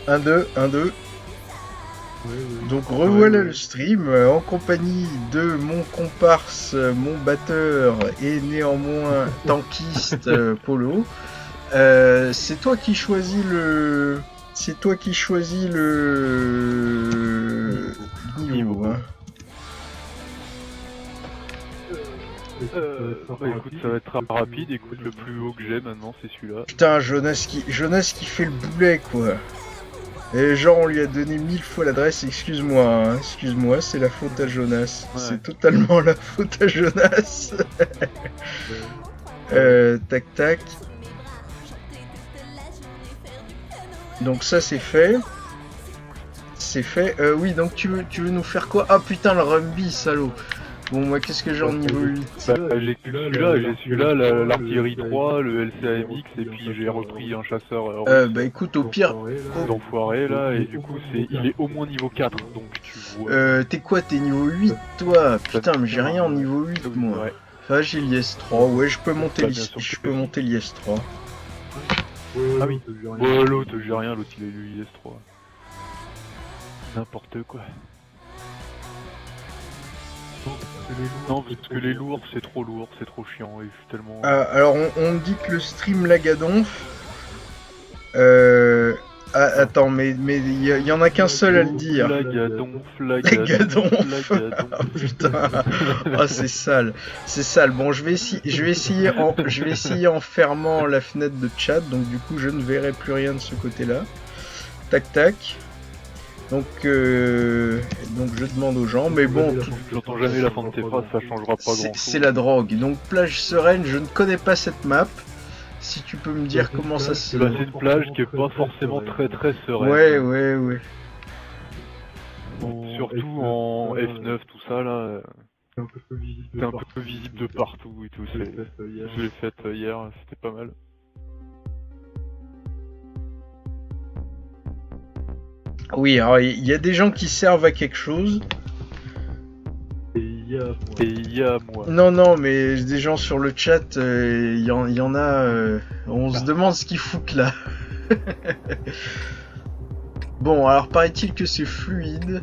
1, 2, 1, 2. Ouais. Donc revoilà le stream en compagnie de mon comparse, mon batteur et néanmoins tankiste Polo. C'est toi qui choisis le... C'est toi qui choisis le niveau. Hein. Bah écoute, ça va être rapide. Écoute, le plus haut que j'ai maintenant, c'est celui-là. Putain, Jonas qui fait le boulet quoi. Et genre on lui a donné 1000 fois l'adresse, excuse-moi, hein, excuse-moi, c'est la faute à Jonas. Ouais. C'est totalement la faute à Jonas. Tac tac. Donc ça c'est fait. C'est fait. Oui, donc tu veux nous faire quoi? Ah putain, le Rumby, salaud. Bon, moi, qu'est-ce que j'ai en niveau 8? Bah, j'ai celui-là, l'artillerie 3, le LCAMX, et puis j'ai repris un chasseur Bah écoute, au pire... d'enfoiré là, et du coup, il est au moins niveau 4, donc tu vois... T'es quoi? T'es niveau 8, toi? Putain, mais j'ai rien en niveau 8, moi. Ouais. Enfin, j'ai l'IS 3, ouais, je peux monter l'IS 3. Ah oui, ouais, l'autre, j'ai rien, l'autre il a eu l'IS 3. N'importe quoi. Non, parce que les lourds, c'est trop lourd, c'est trop chiant, et je suis tellement... Alors, on me dit que le stream lag à donf. Attends, mais il y en a qu'un seul à le dire. Lag à donf. Ah, putain. Oh, c'est sale. C'est sale. Bon, je vais essayer en fermant la fenêtre de chat, donc du coup, je ne verrai plus rien de ce côté-là. Tac, tac. Donc je demande aux gens, mais bon... J'entends jamais la fin de tes phrases, ça changera pas grand-chose. C'est la drogue. Donc plage sereine, je ne connais pas cette map. Si tu peux me dire comment ça se... Bah, c'est une plage qui est pas forcément très sereine. Ouais. Surtout en F9, tout ça là. C'est un peu visible de partout et tout. Je l'ai faite hier, c'était pas mal. Oui, alors il y a des gens qui servent à quelque chose. Et il y a moi. Non, mais des gens sur le chat, il y en a... on se demande ce qu'ils foutent là. Bon, alors paraît-il que c'est fluide.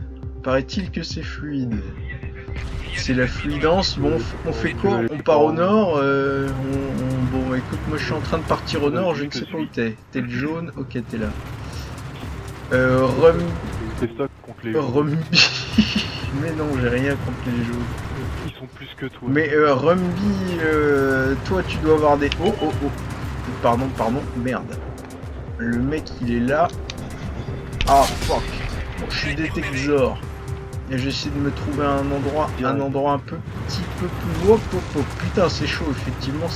C'est la fluidance. Bon, on fait quoi? On part au nord. Bon, écoute, moi je suis en train de partir au nord, je ne sais pas où t'es. T'es le jaune? Ok, t'es là. C'est ça contre les jaunes. Mais non, j'ai rien contre les jaunes. Ils sont plus que toi. Mais Rumby, toi tu dois avoir des... Oh. Pardon, merde. Le mec il est là. Ah fuck. Bon, je suis détexor. Et j'essaie de me trouver un endroit un petit peu plus haut. Putain, c'est chaud, effectivement,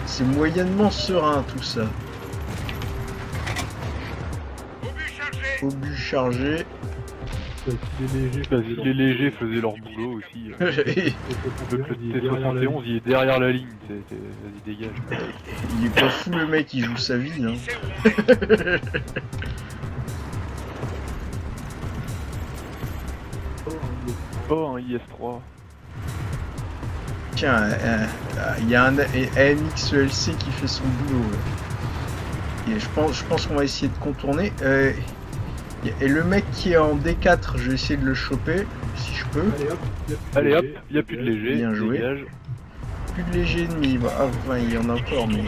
c'est moyennement serein tout ça. Obus chargé. Les légers faisaient leur boulot aussi. Le T71 il est derrière la ligne, vas-y dégage. Il est pas fou le mec, il joue sa vie. Hein. Oh, un IS-3. Tiens, il y a un AMX LC qui fait son boulot. Et je pense qu'on va essayer de contourner. Et le mec qui est en D4, je vais essayer de le choper, si je peux. Allez hop, il n'y a plus de léger. Bien joué. Dégage. Plus de léger ennemi. Ah, enfin, il y en a encore, mais...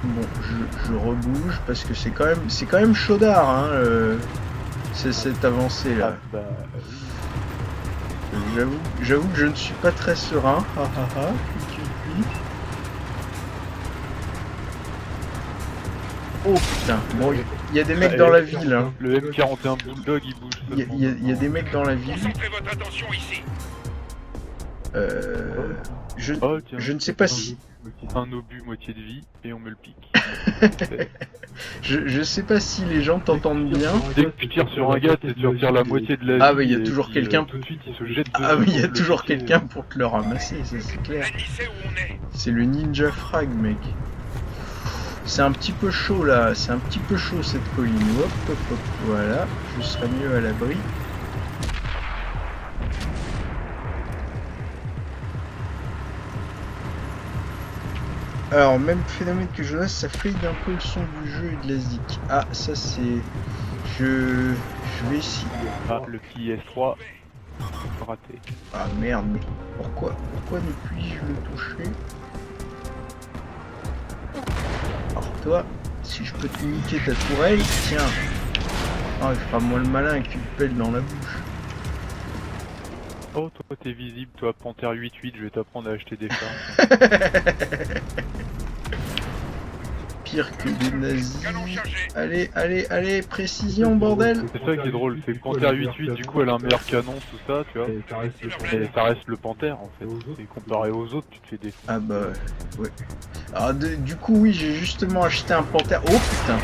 Bon, je rebouge parce que c'est quand même chaudard, hein, c'est cette avancée là. Ah, bah, J'avoue que je ne suis pas très serein. Oh putain, bon, il y a des mecs dans la ville. Hein. Le M41 Bulldog il bouge. Il y a des mecs dans la ville. Je ne sais pas si... Un obus moitié de vie et on me le pique. je sais pas si les gens t'entendent bien. Dès que tu tires sur un gars, tu retires la moitié de la vie. Ah mais il y a toujours quelqu'un. Tout de suite il se jette. Ah mais il y a toujours quelqu'un pour te le ramasser, ça c'est clair. C'est le ninja frag mec. C'est un petit peu chaud là, c'est un petit peu chaud cette colline. Hop, voilà, je serai mieux à l'abri. Alors, même phénomène que Jonas, ça fade un peu le son du jeu et de la zik. Ah, ça c'est... Je vais essayer. Ah, le PS3 raté. Ah merde, mais pourquoi ne puis-je le toucher? Alors toi, si je peux te niquer ta tourelle, tiens. Ah, il fera moins le malin avec une pelle dans la bouche. Oh, toi t'es visible, toi, Panthère 8-8, je vais t'apprendre à acheter des chars. Pire que des nazis. Allez, allez, allez, précision, bordel. C'est ça qui est drôle, c'est que Panthère 8-8, du coup, elle a un meilleur canon, tout ça, tu vois. Mais ça reste le Panthère, en fait. Et comparé aux autres, tu te fais des... Ah bah, ouais. Alors, du coup, oui, j'ai justement acheté un panthère. Oh putain!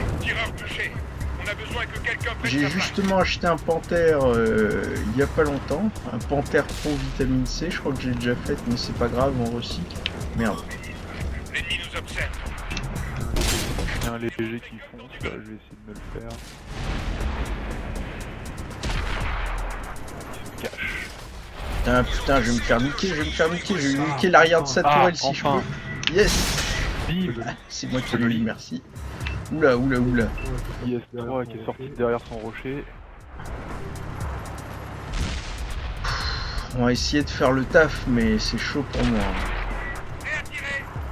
J'ai justement acheté un panthère il y a pas longtemps. Un panthère pro vitamine C, je crois que j'ai déjà fait, mais c'est pas grave, on recycle. Merde. L'ennemi nous observe. Il y a un léger qui fonce, là, je vais essayer de me le faire. Il se cache. Ah putain, je vais me faire niquer, je vais niquer l'arrière de sa tourelle si je peux. Yes! Bim! C'est moi qui l'ai eu, merci. Oula, oula, oula. IS-3 qui est sorti de derrière son rocher. On va essayer de faire le taf, mais c'est chaud pour moi.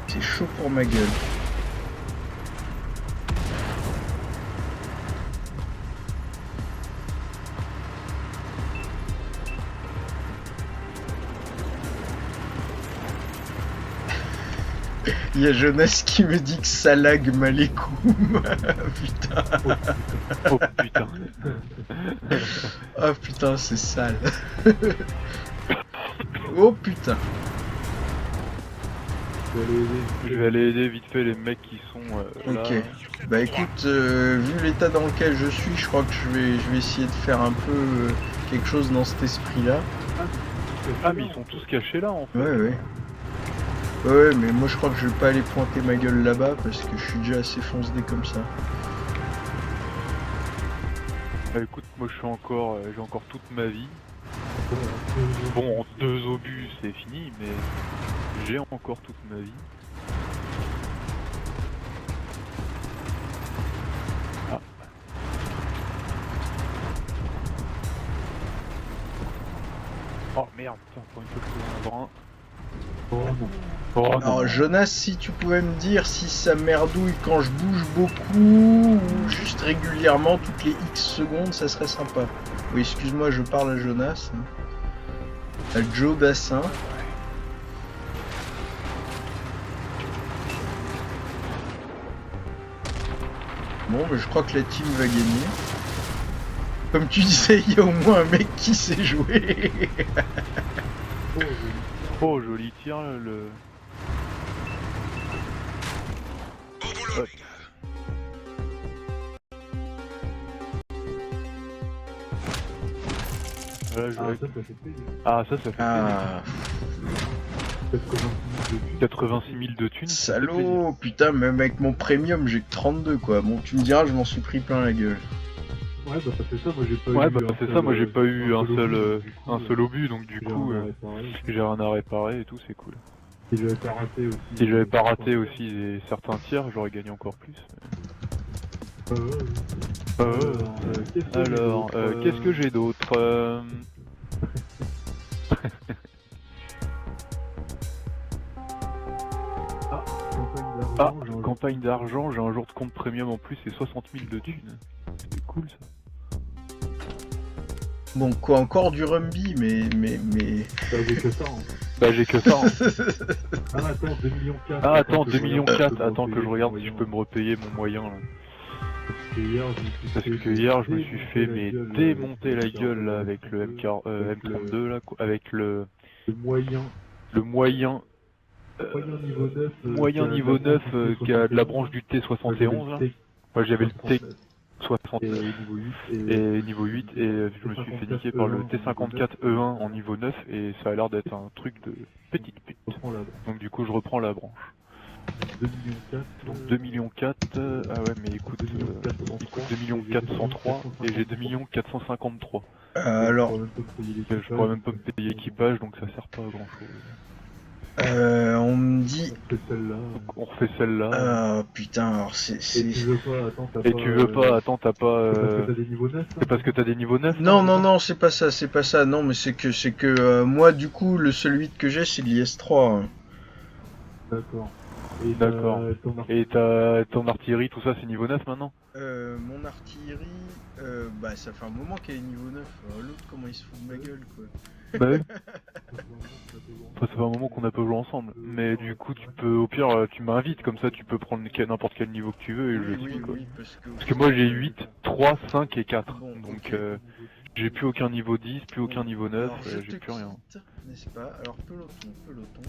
C'est chaud pour ma gueule. Il y a Jonas qui me dit que ça lag Malekoum. Putain. Oh putain. Oh putain, c'est sale. Oh putain. Je vais aller aider vite fait les mecs qui sont là. Ok. Bah écoute, vu l'état dans lequel je suis, je crois que je vais essayer de faire un peu quelque chose dans cet esprit-là. Ah mais ils sont tous cachés là en fait. Ouais, ouais. Ouais, mais moi je crois que je vais pas aller pointer ma gueule là-bas parce que je suis déjà assez foncé comme ça. Bah écoute, moi je suis encore, j'ai encore toute ma vie. Bon, en 2 obus c'est fini, mais j'ai encore toute ma vie. Ah. Oh merde, putain, pour une fois que je fais un brin. Oh non. Alors Jonas, si tu pouvais me dire si ça merdouille quand je bouge beaucoup ou juste régulièrement toutes les X secondes, ça serait sympa. Oui, excuse-moi, je parle à Jonas. À Joe Dassin. Bon, mais je crois que la team va gagner. Comme tu disais, il y a au moins un mec qui sait jouer. Oh, joli tir là, le... Hop. Voilà, ça fait Ah, 86 000 de thunes. salaud, putain, même avec mon premium, j'ai que 32 quoi. Bon, tu me diras, je m'en suis pris plein la gueule. Ouais, bah ça fait ça, moi j'ai pas eu. Ouais, bah c'est ça, moi j'ai pas eu un seul obus, donc du coup, j'ai rien à réparer et tout, c'est cool. Si j'avais pas raté aussi. Si j'avais pas raté aussi certains tirs, j'aurais gagné encore plus. Alors, qu'est-ce que j'ai d'autre Ah, campagne d'argent, j'ai un jour de compte premium en plus et 60 000 de thunes. C'est cool ça. Bon, quoi, encore du Rumby, mais... Bah, j'ai que ça. Hein. Bah j'ai que ça. Hein. Ah attends, 2 millions 4. Ah attends, 2 millions 4, attends que je regarde si je peux me repayer mon moyen là. Parce que hier je me suis fait mais démonter la gueule là avec le M32 là, avec le moyen niveau 9 qui a de la branche du T71 là. Moi j'avais le T60 et niveau 8 et je me suis fait niquer par le T54 E1 en niveau 9 et ça a l'air d'être un truc de petite pute. Donc du coup je reprends la branche. 2 millions 4, ah ouais mais écoute, 2 millions 403 et j'ai 2 millions 453. alors... Je pourrais même pas me payer l'équipage donc ça sert pas à grand chose. On me dit... C'est celle-là. On refait celle-là. Ah putain, alors Et tu veux pas, attends, t'as Et tu veux pas, attends, t'as pas... C'est parce que t'as des niveaux 9 C'est parce que t'as des niveaux 9 Non, non, non, c'est pas ça, non, mais c'est que moi, du coup, le seul 8 que j'ai, c'est l'IS-3. Hein. D'accord. Et D'accord. Et ton artillerie, tout ça, c'est niveau 9 maintenant? Mon artillerie, bah, ça fait un moment qu'elle est niveau 9. L'autre, comment il se fout de ma gueule, quoi. Bah oui. Ça fait un moment qu'on a pas joué ensemble. Mais du coup, tu peux, au pire, tu m'invites, comme ça tu peux prendre n'importe quel niveau que tu veux et je Oui, suis quoi. oui, Parce que moi j'ai 8, 3, 5 et 4. Bon, Donc ok. j'ai plus aucun niveau 10, plus aucun niveau 9, Alors, je te j'ai plus rien. quitte, n'est-ce pas? Alors, peloton.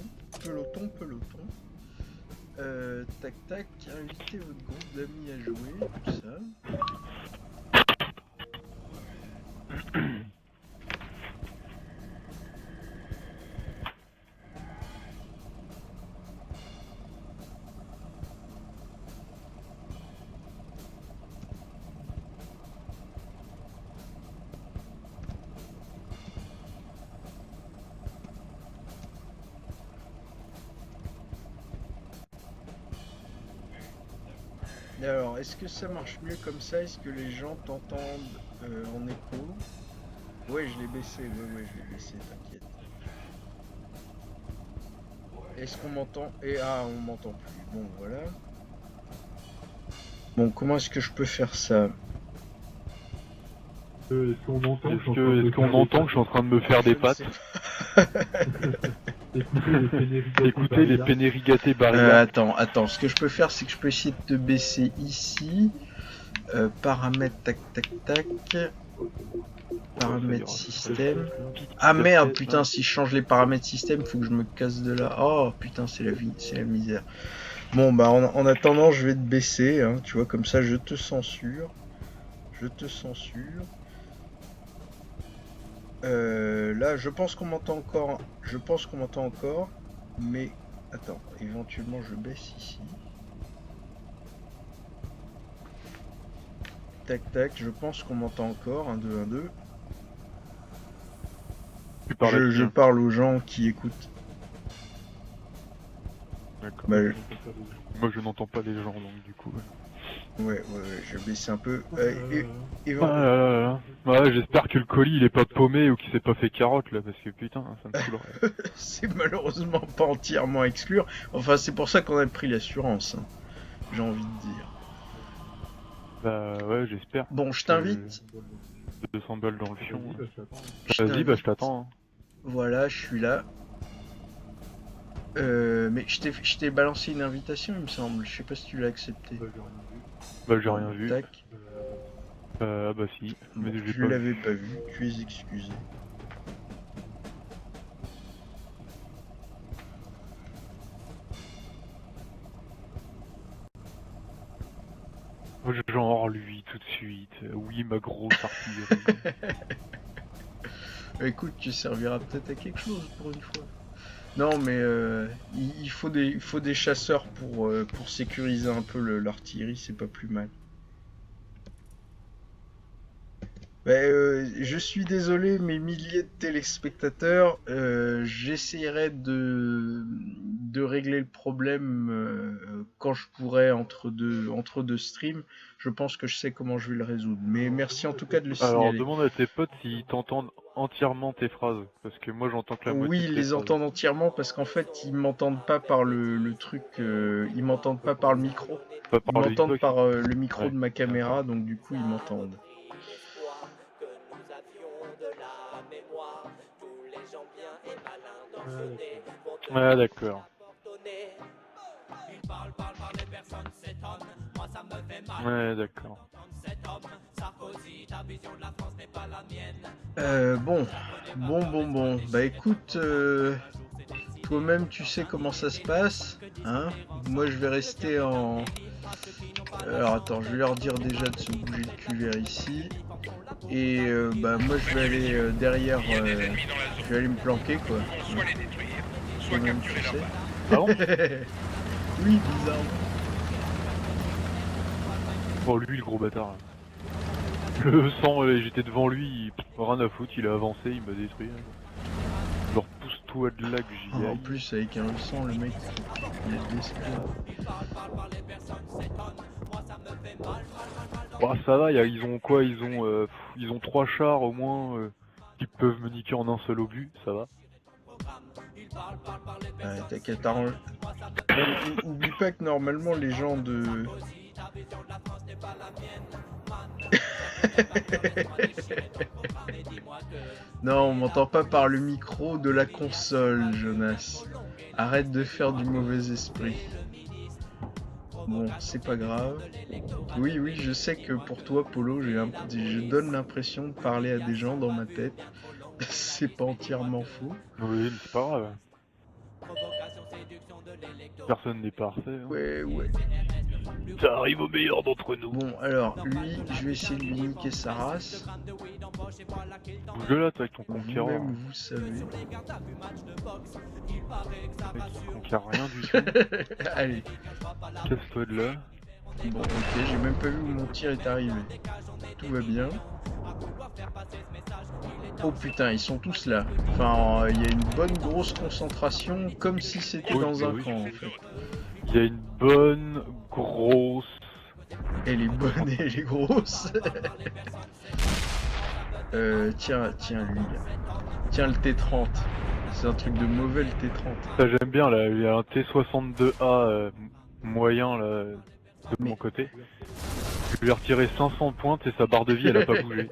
Tac, tac, invitez votre groupe d'amis à jouer, tout ça. Et alors, est-ce que ça marche mieux comme ça? Est-ce que les gens t'entendent en écho? Ouais, je l'ai baissé, ouais, je l'ai baissé, t'inquiète. Est-ce qu'on m'entend? On m'entend plus. Bon, voilà. Bon, comment est-ce que je peux faire ça? Est-ce qu'on entend que je suis en train de me faire des pattes? Écoutez les pénérigatés barilla. Attends, ce que je peux faire, c'est que je peux essayer de te baisser ici. Paramètres, tac. Paramètres système. Ah merde, putain, si je change les paramètres système, faut que je me casse de là. Oh putain, c'est la vie, c'est la misère. Bon, bah en attendant, je vais te baisser, hein, tu vois, comme ça je te censure. Là, je pense qu'on m'entend encore. Mais, attends, éventuellement je baisse ici. Tac, je pense qu'on m'entend encore. 1, 2, 1, 2. Je parle aux gens qui écoutent. D'accord. Bah, Moi je n'entends pas les gens donc du coup. Ouais, je vais baisser un peu. Ouais, j'espère que le colis il est pas paumé ou qu'il s'est pas fait carotte là parce que putain ça me saoulerait. C'est malheureusement pas entièrement à exclure. Enfin, c'est pour ça qu'on a pris l'assurance. Hein. J'ai envie de dire. Bah ouais, j'espère. Bon, je t'invite. 200 balles dans le fion. Vas-y, bah je t'attends. Hein. Voilà, je suis là. Mais je t'ai balancé une invitation, il me semble. Je sais pas si tu l'as accepté. Bah j'ai rien vu. Tac. Bah si. Bon, je l'avais pas vu. Tu es excusé. Genre lui tout de suite. Oui, ma grosse artillerie. Écoute, tu serviras peut-être à quelque chose pour une fois. Non, mais il faut des chasseurs pour sécuriser un peu l'artillerie, c'est pas plus mal. Je suis désolé, mes milliers de téléspectateurs, j'essaierai de régler le problème quand je pourrai entre deux streams. Je pense que je sais comment je vais le résoudre. Mais merci en tout cas de le signaler. Alors demande à tes potes s'ils t'entendent entièrement tes phrases, parce que moi j'entends que la moitié. Oui, ils les entendent entièrement parce qu'en fait ils m'entendent pas par le truc, ils m'entendent pas par le micro. Ils m'entendent par le micro de ma caméra, donc du coup ils m'entendent. Ouais, d'accord. Ouais, d'accord. Bon. Bah écoute, toi-même tu sais comment ça se passe, hein. Moi je vais rester en... Alors attends, je vais leur dire déjà de se bouger le cul vers ici. Et bah moi je vais aller derrière, je vais aller me planquer quoi. Soit les détruire, soit Toi-même capturer tu leur sais. Ah bon? Oui, bizarre. Oh lui le gros bâtard. Le sang, j'étais devant lui, rien à foutre, il a avancé, il m'a détruit. Je le repousse toi de là que j'y En aille. plus, avec un sang, le mec, il a de l'esprit. Bah ça va, ils ont quoi? Ils ont 3 chars au moins qui peuvent me niquer en un seul obus, ça va. T'as qu'à t'arranger. Oublie pas que normalement, les gens de... Non, on m'entend pas par le micro de la console, Jonas. Arrête de faire du mauvais esprit. Bon, c'est pas grave. Oui, oui, je sais que pour toi, Polo, je donne l'impression de parler à des gens dans ma tête. C'est pas entièrement faux. Oui, mais c'est pas grave. Personne n'est parfait. Hein. Ouais, ouais. Ça arrive au meilleur d'entre nous. Bon, alors, lui, je vais essayer de lui niquer sa race. Bouge là, toi, avec ton conquérant. Vous-même, vous savez. Tu conquiert rien du tout. Allez. Casse-toi de là. Bon, ok, j'ai même pas vu où mon tir est arrivé. Tout va bien. Oh putain, ils sont tous là. Enfin, il y a une bonne grosse concentration, comme si c'était Oui, dans un oui. camp, en fait. Il y a une bonne grosse. Elle est bonne et elle est grosse. Tiens, lui. Là. Tiens, le T30. C'est un truc de mauvais, le T30. Ça, j'aime bien, là. Il y a un T62A moyen, là, de mon côté. Je lui ai retiré 500 points et sa barre de vie, elle a pas bougé.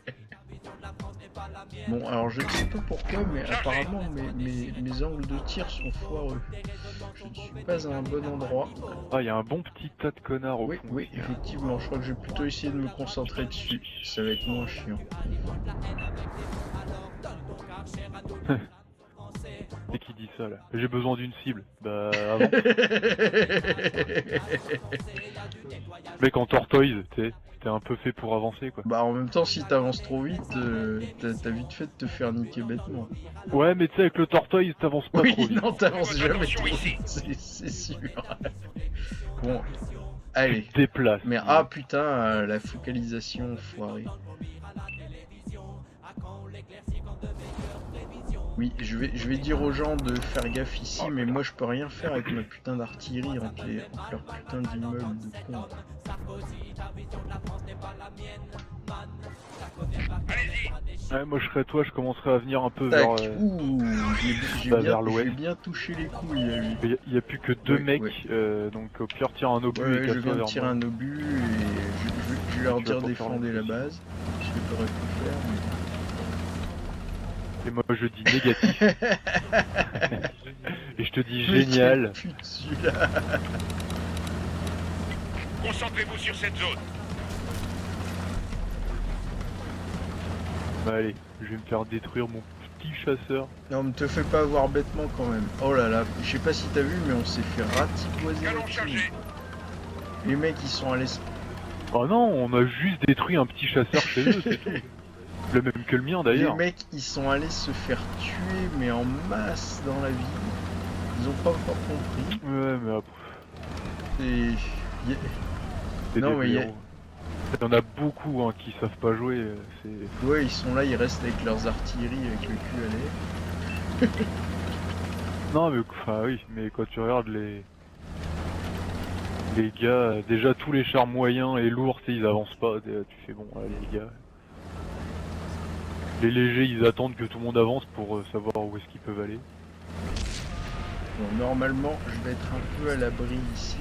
Bon, alors je ne sais pas pourquoi, mais apparemment mes angles de tir sont foireux. Je ne suis pas à un bon endroit. Ah, il y a un bon petit tas de connards au Oui, fond. oui, effectivement, je crois que je vais plutôt essayer de me concentrer dessus. Ça va être moins chiant. Et qui dit ça, là? J'ai besoin d'une cible. Bah, avant. Mec, en tortoise, tu sais. C'était un peu fait pour avancer, quoi. Bah en même temps, si t'avances trop vite, t'as vite fait de te faire niquer bêtement. Ouais, mais tu sais, avec le tortoise, t'avances pas Oui, trop vite. non, t'avances jamais Attention trop ici. vite, c'est sûr. Bon, allez. Tu te déplaces. Mais ah putain, la focalisation foirée. Oui, je vais dire aux gens de faire gaffe ici, mais moi je peux rien faire avec ma putain d'artillerie entre leurs putains d'immeubles de con. Allez-y. Ouais, moi je serais toi, je commencerai à venir un peu Tac, vers. ouh, bah, vers l'ouest. j'ai bien touché les couilles à lui. Il y a plus que 2 Ouais, mecs, ouais. donc au pire tire un obus Ouais, et je casse-toi viens de vers tirer moi. un obus et je vais leur Tu vas dire pas faire défendez la la base. Ce que t'aurais pu faire. Et moi je dis négatif. Et je te dis Mais génial. quel pute celui-là. Concentrez-vous sur cette zone. Bah allez, je vais me faire détruire mon petit chasseur. Non, me te fais pas avoir bêtement quand même. Oh là là, je sais pas si t'as vu, mais on s'est fait ratipoiser Canon là-dessus. chargé. Les mecs, ils sont allés... Oh non, on a juste détruit un petit chasseur chez eux, c'est tout. Le même que le mien Les d'ailleurs. mecs, ils sont allés se faire tuer, mais en masse dans la ville. Ils ont pas encore compris. Ouais, mais après, Et... c'est Non, des mais y a- blaireaux. Il y en a beaucoup hein, qui savent pas jouer. C'est... Ouais, ils sont là, ils restent avec leurs artilleries, avec le cul à l'air. Non mais enfin oui, mais quand tu regardes les gars, déjà tous les chars moyens et lourds, tu sais, ils avancent pas. Tu fais bon, allez les gars. Les légers, ils attendent que tout le monde avance pour savoir où est-ce qu'ils peuvent aller. Bon, normalement, je vais être un peu à l'abri ici.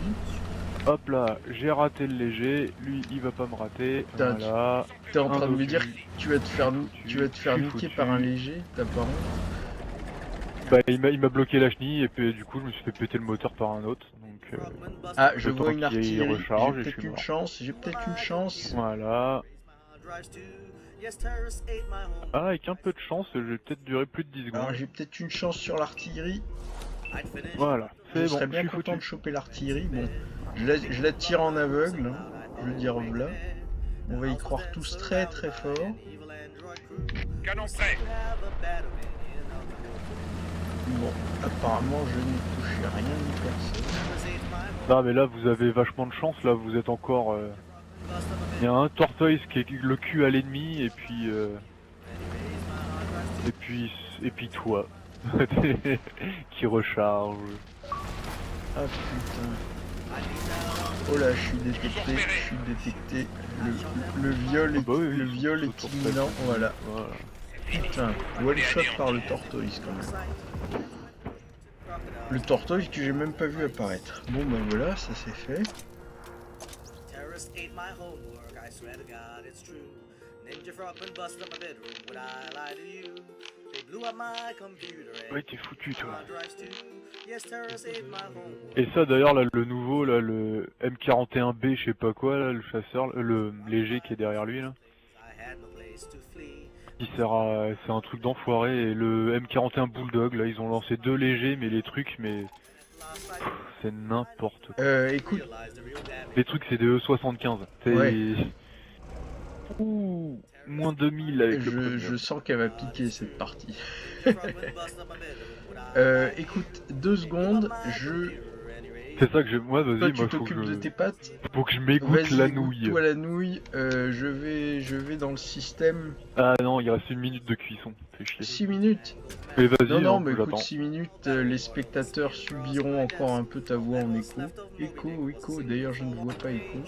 Hop là, j'ai raté le léger, lui il va pas me rater. Putain, Voilà. T'es en Un train de me obus. dire que tu vas te faire, Je suis niquer foutu. par un léger, t'as pas honte? Bah il m'a bloqué la chenille et puis du coup je me suis fait péter le moteur par un autre. Donc Ah, je le vois temps une qu'il artillerie. recharge et J'ai je peut-être suis une mort. chance, j'ai peut-être une chance. Voilà. Ah, avec un peu de chance, je vais peut-être durer plus de 10 Alors secondes. j'ai peut-être une chance sur l'artillerie. Voilà, Je c'est bon, serais je bien suis content de foutu. choper l'artillerie. Bon, je la tire en aveugle, hein. Je veux dire là. On va y croire tous très très fort. Canon prêt. Bon, apparemment je n'ai touché rien ni personne. Non mais là vous avez vachement de chance, là vous êtes encore... Il y a un tortoise qui est le cul à l'ennemi et puis... Et puis toi. Qui recharge. Ah putain. Oh là, je suis détecté. Le viol est, Bah oui, le viol est autour de imminent, ça. voilà. Voilà. Putain, one shot par le tortoise quand même. Le tortoise que j'ai même pas vu apparaître. Bon bah voilà, ça c'est fait. Terrorists ate my homework, I swear to God it's true. Ninja frog and busted up my bedroom, would I lie to you? They blew up my computer Ouais, t'es foutu, toi. hard drives too. Yes, terrorists ate my homework. Et ça d'ailleurs là le nouveau là le M41B je sais pas quoi là le chasseur le léger qui est derrière lui là I had no place to flee. qui sert à c'est un truc d'enfoiré et le M41 Bulldog là ils ont lancé deux légers mais les trucs mais c'est n'importe quoi. Écoute, Realized the real damage. Les trucs c'est des E75. C'est Ouais. ouh moins 2000 avec le premier. je sens qu'elle va piquer cette partie. Ninja frog and busted up my bedroom, would I Écoute, 2 secondes, je... C'est ça que je moi vas-y Toi moi tu faut t'occupes que de tes pattes. faut que je m'égoutte la Vas-y, nouille. toi la nouille. Je vais dans le système. Ah non il reste 1 minute de cuisson. Fais chier. 6 minutes. Mais vas-y Non, hein, mais écoute, j'attends. 6 minutes, les spectateurs subiront encore un peu ta voix en écho. Écho, d'ailleurs je ne vois pas écho.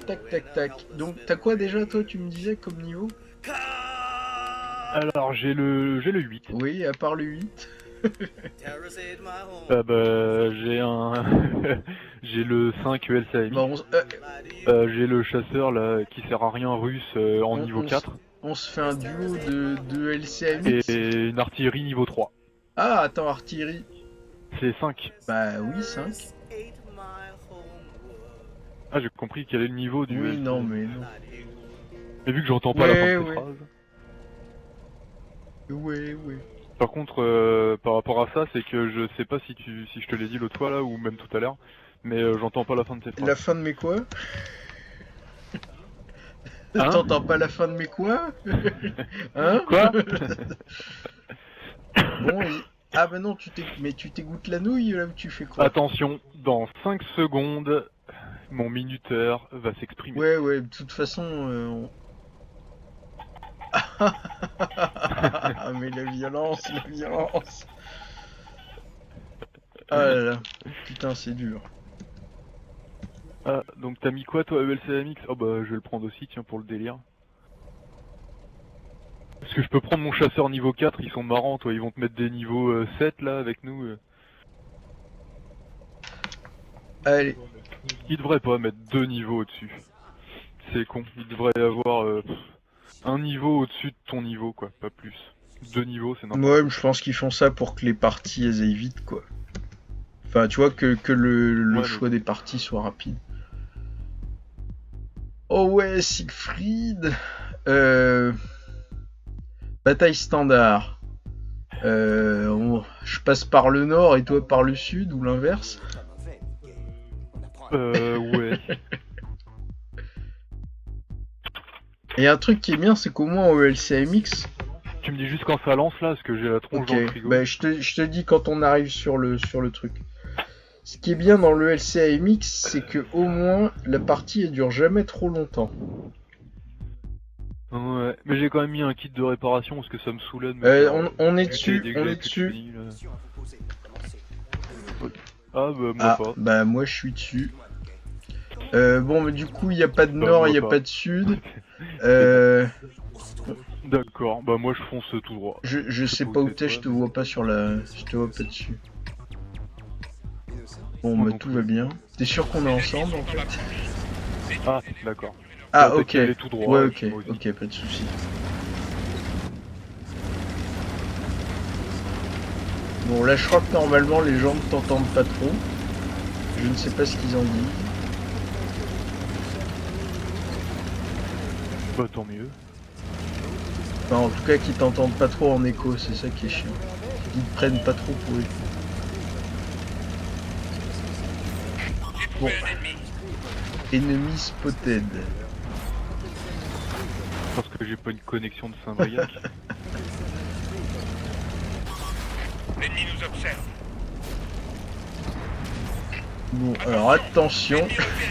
Tac. Donc, t'as quoi déjà, toi, tu me disais, comme niveau? Alors j'ai le 8. Oui, à part le 8. Terrorists ate my homework. Ah bah j'ai un j'ai le 5 LCM. Bon, J'ai le chasseur là qui sert à rien russe en niveau 4 on se fait un duo de LCMX. et une artillerie niveau 3. Ah, attends, artillerie. C'est 5. Bah oui, 5. Ate my homework. Ah j'ai compris quel est le niveau du Oui, LCM. non, mais non. Et vu que j'entends pas la fin de tes Ouais. phrases. Ouais. Par contre par rapport à ça c'est que je sais pas si je te l'ai dit l'autre fois là ou même tout à l'heure. Mais j'entends pas la fin de tes phrases. La fin de mes quoi? Hein? T'entends pas la fin de mes quoi? Hein? Quoi? Bon, ah bah non, tu t'égouttes la nouille là, tu fais quoi? Attention, dans 5 secondes, mon minuteur va s'exprimer. Ouais, de toute façon, mais la violence. Ah là là, putain, c'est dur. Ah, donc t'as mis quoi toi ELCMX? Oh bah je vais le prendre aussi, tiens, pour le délire. Parce que je peux prendre mon chasseur niveau 4, ils sont marrants, toi, ils vont te mettre des niveaux 7 là avec nous. Allez, Ils devraient pas mettre 2 niveaux au-dessus. C'est con, il devrait y avoir un niveau au-dessus de ton niveau, quoi, pas plus. 2 niveaux, c'est normal. ouais, mais je pense qu'ils font ça pour que les parties elles aillent vite, quoi. Enfin, tu vois, que le Ouais, choix des parties soit rapide. Oh ouais, Siegfried. Bataille standard. Je passe par le nord et toi par le sud, ou l'inverse. Ouais. Et un truc qui est bien, c'est qu'au moins au LCMX. Tu me dis juste quand ça lance là, parce que j'ai la tronche Ok, dans le frigo. bah je te dis quand on arrive sur le truc. Ce qui est bien dans le LCMX, c'est que au moins la partie elle dure jamais trop longtemps. Ouais, mais j'ai quand même mis un kit de réparation parce que ça me saoulait de me faire On est buter dessus, dès que on j'avais est plus de dessus. fusil, là. Ah bah moi Ah, pas. bah moi je suis dessus. Bon, mais du coup, il n'y a pas de Bah, nord, moi il n'y a pas. pas de sud. D'accord, bah moi je fonce tout droit. Je sais pas où t'es, je te vois pas sur la... Je te vois pas dessus. Bon, Moi bah non tout plus. va bien. T'es sûr qu'on est ensemble, en fait? Ah, d'accord. Ah, Bah, ok. peut-être aller tout droit, Ouais, et puis moi aussi. ok, pas de soucis. Bon, là, je crois que normalement, les gens ne t'entendent pas trop. Je ne sais pas ce qu'ils en disent. Bah tant mieux. Enfin, en tout cas, qu'ils t'entendent pas trop en écho, c'est ça qui est chiant. Qu'ils te prennent pas trop pour eux. Bon. Ennemi spotted. Parce que j'ai pas une connexion de Saint-Briac. L'ennemi nous observe. Bon, alors attention,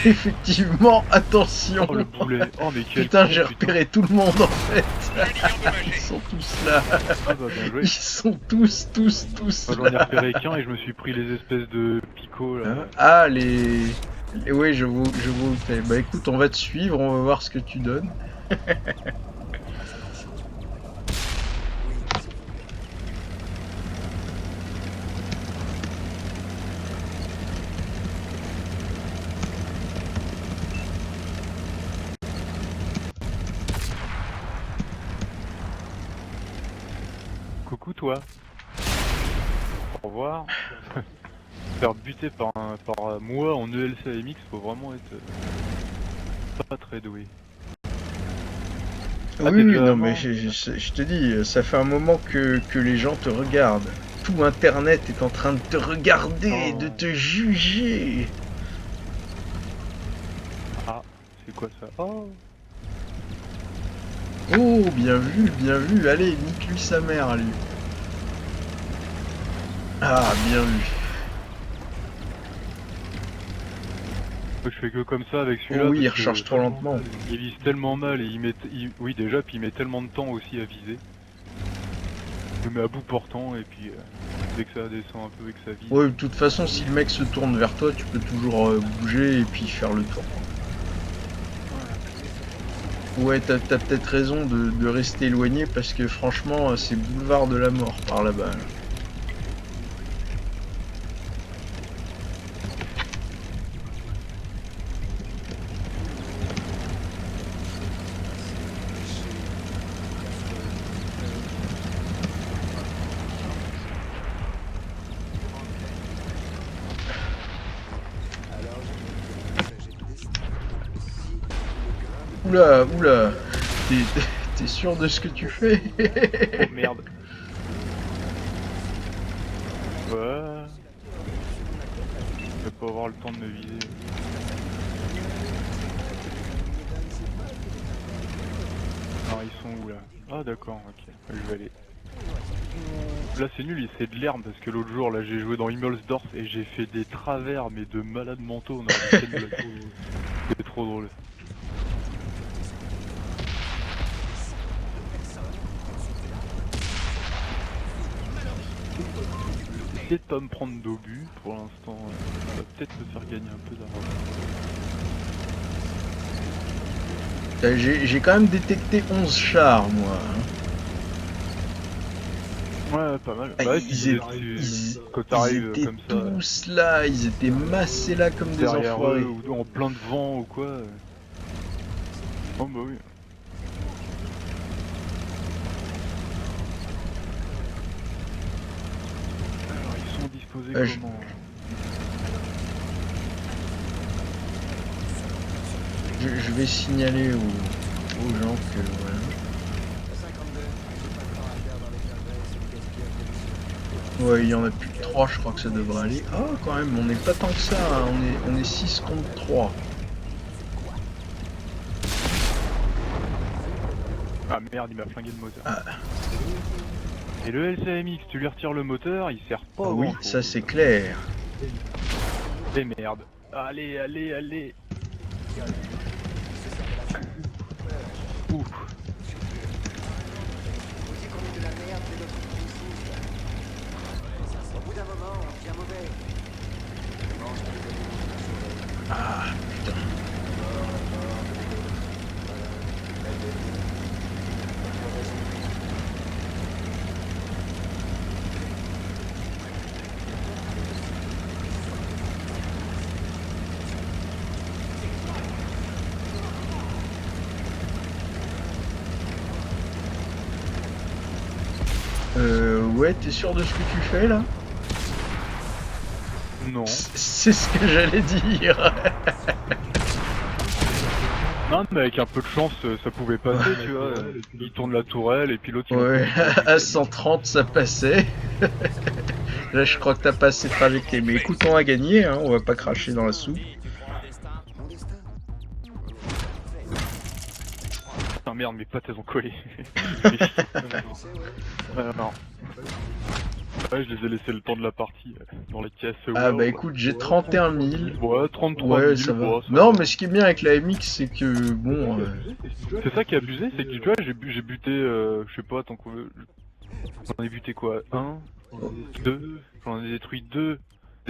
effectivement, attention. Oh le boulet. Oh mais quel Putain, con, j'ai repéré tout le monde en fait. Ennemi endommagé. Ils sont tous là. Ah bah bien joué. Ils sont tous Moi, j'en ai là. repéré qu'un et je me suis pris les espèces de picots là. Hein Ah, oui, je vous fais. Bah écoute, on va te suivre, on va voir ce que tu donnes. Coucou toi. Au revoir. Faire buter par moi en ELCMX, faut vraiment être pas très doué. Ah, Oui, t'es oui, déjà non, avant mais je te dis, ça fait un moment que les gens te regardent. Tout Internet est en train de te regarder, Oh. de te juger. Ah, c'est quoi ça? Oh. Oh, bien vu, bien vu. Allez, nique-lui sa mère, lui. Ah, bien vu. Je fais que comme ça avec Oh celui-là. oui, il parce que recharge trop lentement. Il vise tellement mal et oui déjà, puis il met tellement de temps aussi à viser. Je me mets à bout portant et puis dès que ça descend un peu et que ça vise. Ouais, de toute façon, si le mec se tourne vers toi, tu peux toujours bouger et puis faire le tour. Ouais, t'as peut-être raison de rester éloigné parce que franchement, c'est boulevard de la mort par là-bas. Oula, oula, t'es sûr de ce que tu fais? Oh merde. Ouais. Je vais pas avoir le temps de me viser. Alors ils sont où là? Ah d'accord, ok, je vais aller. Là c'est nul, c'est de l'herbe parce que l'autre jour là j'ai joué dans Himmelsdorf et j'ai fait des travers mais de malades mentaux, on aurait fait une blague. C'était trop drôle. Essayez de pas me prendre d'obus pour l'instant, ça va peut-être me faire gagner un peu d'argent. J'ai quand même détecté 11 chars, moi. Ouais, pas mal. Ah, Bah, quand t'arrives étaient comme ça, tous là, ils étaient massés là comme des derrière enfoirés. eux ou en plein de vent ou quoi. Oh bah oui. Alors ils sont disposés comment? Je vais signaler aux gens que voilà. Ouais, il y en a plus que 3, je crois que ça devrait aller. Ah, quand même, on n'est pas tant que ça, hein. On est 6 contre 3. Ah merde, il m'a flingué le moteur. Ah. Et le LCMX, tu lui retires le moteur, il sert pas. Ah oui, grand-chose. ça c'est clair. Et merde. Allez, allez, allez. Ouf. Ah, putain. Ouais, t'es sûr de ce que tu fais là? Non. C'est ce que j'allais dire. Non, mais avec un peu de chance, ça pouvait passer, tu vois. Il tourne la tourelle et puis l'autre il Ouais, à 130 ça passait. Là je crois que t'as pas assez trajecté. Mais écoute, on a gagné, hein, on va pas cracher dans la soupe. Putain merde, mes pattes elles ont collé. Non. Ouais, je les ai laissés le temps de la partie dans les caisses. Ah bah écoute, j'ai 31 000. Ouais, 33 000. Ouais, ça va. bon, ça Non, va. mais ce qui est bien avec la MX, c'est que bon. C'est ça qui est abusé, c'est que tu vois, j'ai buté, je sais pas, tant qu'on veut. J'en ai buté quoi 1, 2, j'en ai détruit 2,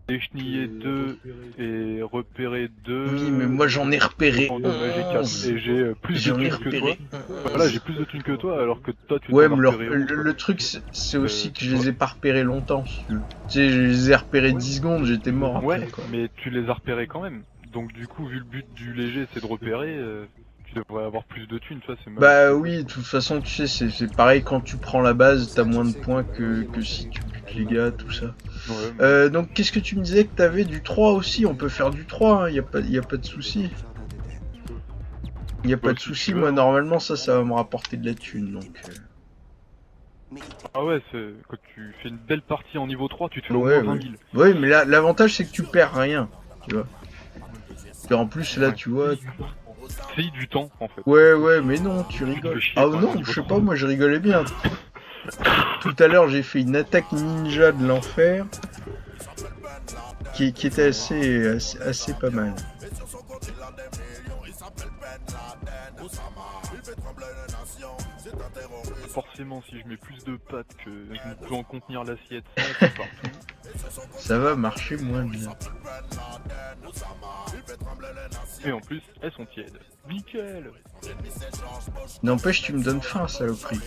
déchenillé 2 et repéré 2. Oui, mais moi j'en ai repéré endommagé 4 11. et j'ai plus de J'en ai thunes que toi. repéré. Voilà, j'ai plus de thunes que toi alors que toi tu Ouais, t'en as mais repéré 11, le truc, c'est aussi que je ouais. les ai pas repérés longtemps. Si tu veux. Tu sais, je les ai repérés 10 secondes, j'étais mort après, Ouais, quoi. mais tu les as repérés quand même. Donc du coup, vu le but du léger, c'est de repérer, tu devrais avoir plus de thunes, ça c'est mal. Bah oui, de toute façon, tu sais, c'est pareil quand tu prends la base, t'as moins de points que si tu butes les gars, tout ça. Ouais, mais... Donc, qu'est-ce que tu me disais que t'avais du 3 aussi? On peut faire du 3, hein, y a pas de souci. Y a pas de si souci, tu veux, moi hein. normalement ça va me rapporter de la thune, donc... Ah ouais, c'est quand tu fais une belle partie en niveau 3, tu te fais Ouais, au moins 20 ouais. 000. Ouais, mais là, l'avantage c'est que tu perds rien, tu vois. Et en plus, là, Ouais. tu vois... C'est du temps en fait. Ouais, mais non, tu te rigoles. fais chier, Ah quoi, non, niveau je sais 3. pas, moi je rigolais bien. Tout à l'heure, j'ai fait une attaque ninja de l'enfer qui était assez pas mal. Forcément, si je mets plus de pattes que je ne peux en contenir l'assiette sans partout. Ça va marcher moins bien. Et en plus, elles sont tièdes. Nickel. N'empêche, tu me donnes faim, saloperie.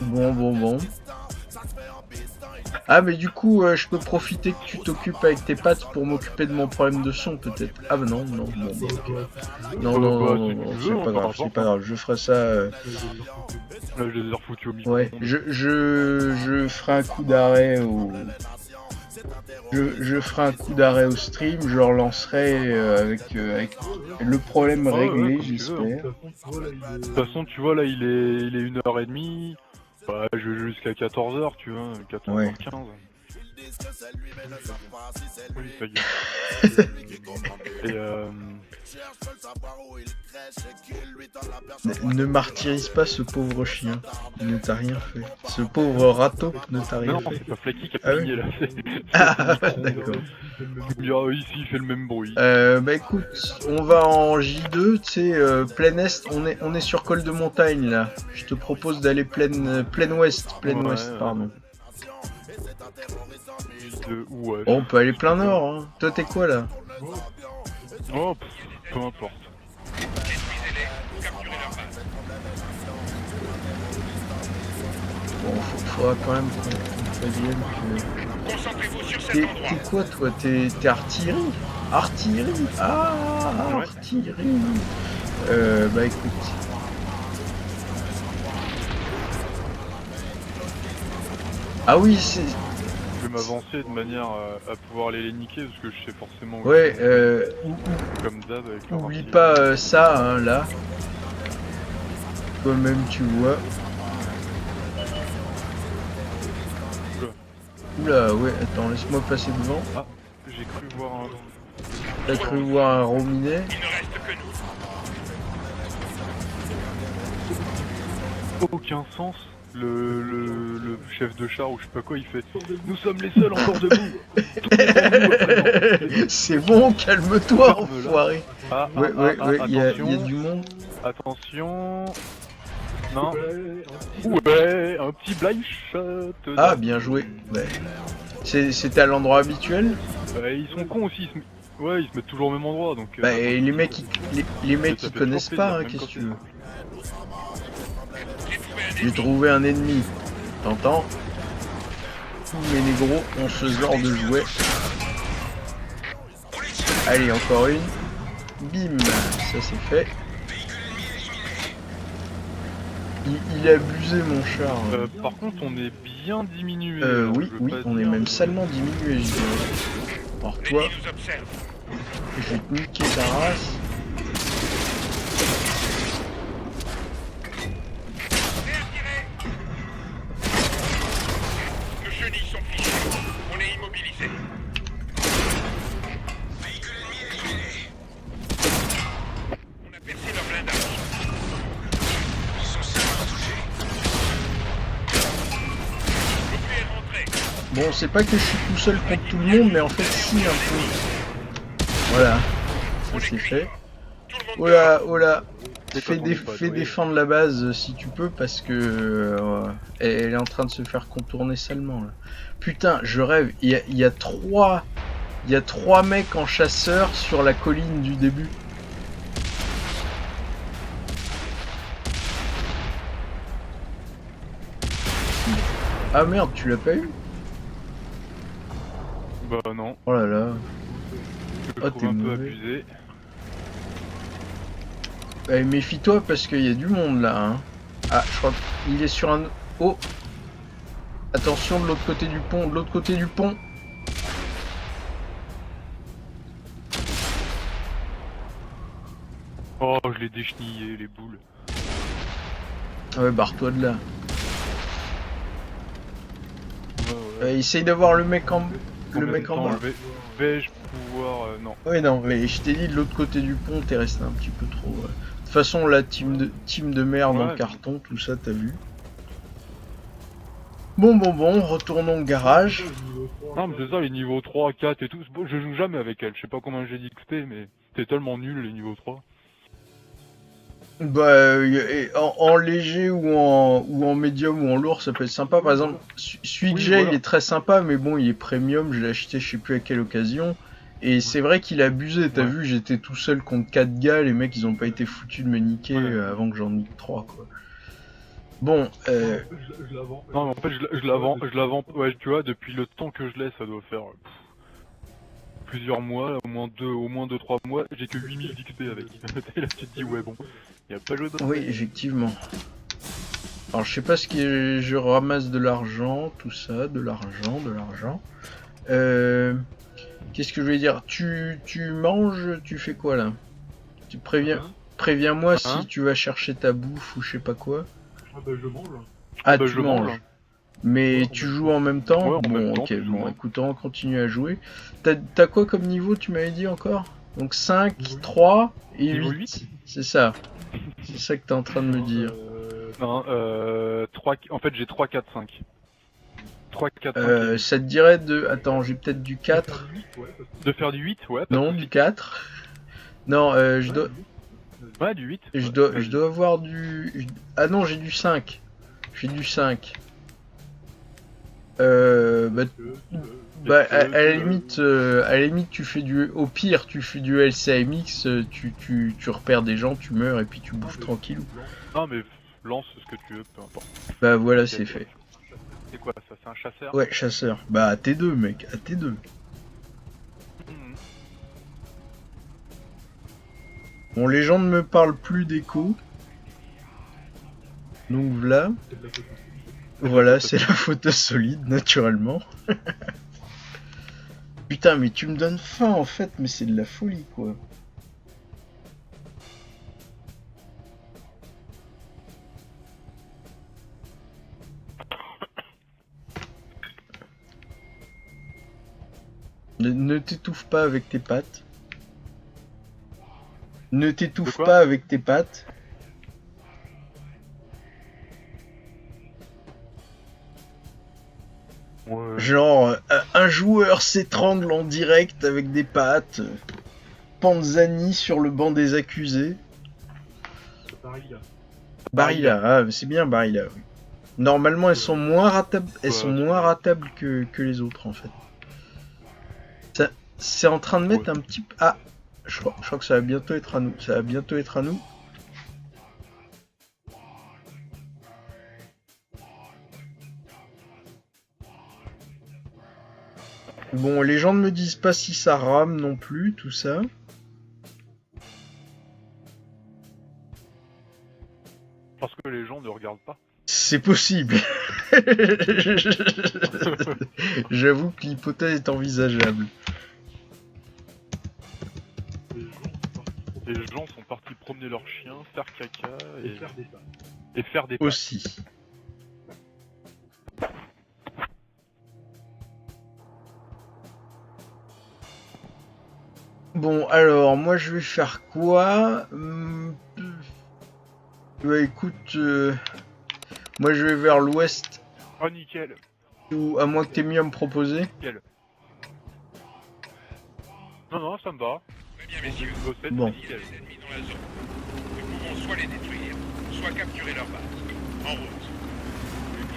Bon. Ah, mais du coup, je peux profiter que tu t'occupes avec tes pattes pour m'occuper de mon problème de son, peut-être. Ah bah non, bon, ok. Non, c'est pas grave, je ferai ça... Là, je les ai refoutus au micro. Ouais, je ferai un coup d'arrêt au... Je ferai un coup d'arrêt au stream, je relancerai avec le problème réglé, comme tu veux, j'espère. De toute façon, tu vois, là, il est 1h30. Bah, je vais jusqu'à 14h, tu vois, 14h15. Ouais. Oui, ça y est. Et Ne martyrise pas ce pauvre chien, il ne t'a rien fait. Ce pauvre râteau ne t'a rien non, fait. c'est pas Flaky qui a Ah payé oui. là. Ah, d'accord. Ici, il fait le même bruit. Bah écoute, on va en J2, tu sais, plein est, on est sur col de montagne là. Je te propose d'aller plein ouest, pardon. Ouais. Oh, on peut aller plein nord, hein. Toi t'es quoi là? Oh, peu importe. Bon, faudra quand même qu'on prévienne que... Concentrez-vous sur cet T'es endroit. quoi toi? T'es artillerie? Artillerie? Ah, Ouais. artillerie. Bah écoute. Ah oui, c'est... Je vais m'avancer de manière à pouvoir aller les niquer parce que je sais forcément où Ouais, ils sont, comme d'hab avec leur oublie artillerie. pas ça, hein, là. Toi-même tu vois. Oula, ouais, attends, laisse-moi passer devant. Ah, j'ai cru voir un... T'as cru voir un rominet? Il ne reste que nous. Aucun sens. Le chef de char ou je sais pas quoi, il fait « Nous sommes les seuls encore debout !» C'est bon, calme-toi, Ferme-la. enfoiré. Ouais, il y a attention, du monde. attention... Non. Ouais, un petit blind shot. Ah, bien joué. Ouais. C'était à l'endroit habituel? Ils sont cons aussi, ouais, ils se mettent toujours au même endroit, donc... Bah, et les mecs, les mecs ça ils fait connaissent toujours pas, hein, plaisir, qu'est-ce que tu même veux? J'ai trouvé un J'ai trouvé un ennemi. T'entends? Tous mes négros ont ce genre de jouet. Allez, encore une. Bim, ça c'est fait. Il a abusé mon char. Par contre, on est bien diminué. Oui, on est même salement diminué, je dirais. Alors toi, L'ennemi nous observe. je vais te niquer ta race. Réattirez. Nos chenilles sont fichées. On est immobilisés. On a Bon, c'est pas que je suis tout seul contre tout le monde, mais en fait, si, un peu. Voilà, ça c'est fait. Oh là, oh là. Fais défendre la base si tu peux, parce que elle est en train de se faire contourner salement, là. Putain, je rêve, il y a trois mecs en chasseur sur la colline du début. Ah merde, tu l'as pas eu? Bah non, Oh là là. je Oh, trouve t'es un peu mauvais. abusé. Eh, méfie-toi parce qu'il y a du monde là, hein. Ah, je crois qu'il est sur un... Oh! Attention de l'autre côté du pont, de l'autre côté du pont. Oh, je l'ai déchenillé, les boules. Ah ouais, barre-toi de là. Ouais. Essaye d'avoir le mec en Combien de bas. temps vais-je pouvoir... non. Ouais, non, mais je t'ai dit de l'autre côté du pont, t'es resté un petit peu trop. De toute façon, la team de merde Ouais, en carton, tout ça, t'as vu. Bon, retournons au garage. Non mais c'est ça, les niveaux 3, 4 et tout, bon, je joue jamais avec elle, je sais pas combien j'ai d'XP, mais c'est tellement nul les niveaux 3. Bah, en léger ou en médium ou en lourd, ça peut être sympa. Par exemple, celui que Oui, j'ai, voilà. il est très sympa, mais bon, il est premium. Je l'ai acheté, je sais plus à quelle occasion. Et c'est vrai qu'il a abusé. T'as Ouais. vu, j'étais tout seul contre 4 gars. Les mecs, ils ont pas été foutus de me niquer Ouais. avant que j'en nique 3, quoi. Bon, Je la vends. Non mais en fait je la vends, ouais tu vois, depuis le temps que je l'ai, ça doit faire plusieurs mois, là, au moins 2-3 mois, j'ai que 8000 d'XP avec. Et là tu te dis ouais bon, y a pas le oui, effectivement. Alors, je sais pas ce qui est... Je ramasse de l'argent, tout ça, de l'argent. Qu'est-ce que je voulais dire? Tu manges, tu fais quoi là? Tu préviens-moi si Hein? tu vas chercher ta bouffe ou je sais pas quoi. Ah bah je mange. Ah, bah, tu je manges. mange. Mais Ouais, en tu même joues temps. en même temps? Ouais, en Bon, même temps, ok, plus ou bon, moins. écoute, on continue à jouer. T'as quoi comme niveau, tu m'avais dit encore? Donc 5, Niveau 3 et Niveau 8. C'est ça. C'est ça que t'es en train de me dire. Non, 3, en fait j'ai 3, 4, 5. 3, 4, 5 et 8. Ça te dirait de... Attends, j'ai peut-être du 4. De faire du 8, ouais, pas de Non, soucis. du 4. Non, je dois... Ouais, du 8. Je ouais, dois, vas-y. je dois avoir du... Ah non, j'ai du 5. J'ai du 5. Bah, à la limite, tu fais du... Au pire, tu fais du LCMX, tu repères des gens, tu meurs et puis tu bouffes tranquillou. Non mais lance ce que tu veux, peu importe. Bah voilà, Ok. c'est fait. C'est quoi ça, c'est un chasseur? Ouais, chasseur. Bah, à T2, mec, à T2. Mhm. Bon, les gens ne me parlent plus d'écho. Donc voilà. Voilà, c'est la photo solide, naturellement. Putain, mais tu me donnes faim, en fait, mais c'est de la folie, quoi. Ne t'étouffe pas avec tes pattes. Ne t'étouffe quoi pas avec tes pattes. Ouais. Genre, un joueur s'étrangle en direct avec des pattes. Panzani sur le banc des accusés. Barilla, ah, c'est bien Barilla. Oui. Normalement, elles sont moins ratables, que les autres en fait. Ça, c'est en train de mettre un petit. Ah, je crois que ça va bientôt être à nous. Ça va bientôt être à nous. Bon, les gens ne me disent pas si ça rame non plus, tout ça. Parce que les gens ne regardent pas. C'est possible. J'avoue que l'hypothèse est envisageable. Les gens sont partis promener leurs chiens, faire caca et faire des pâtes. Aussi. Bon, alors, moi je vais faire quoi? Bah écoute, moi je vais vers l'ouest. Oh nickel. Ou à moins que t'aies mieux à me proposer. Quel? Non, ça me va. Très bien, messieurs. Bossette, Bon. c'est Il y a nickel. des ennemis dans la zone. Nous pouvons soit les détruire, soit capturer leur base. En route.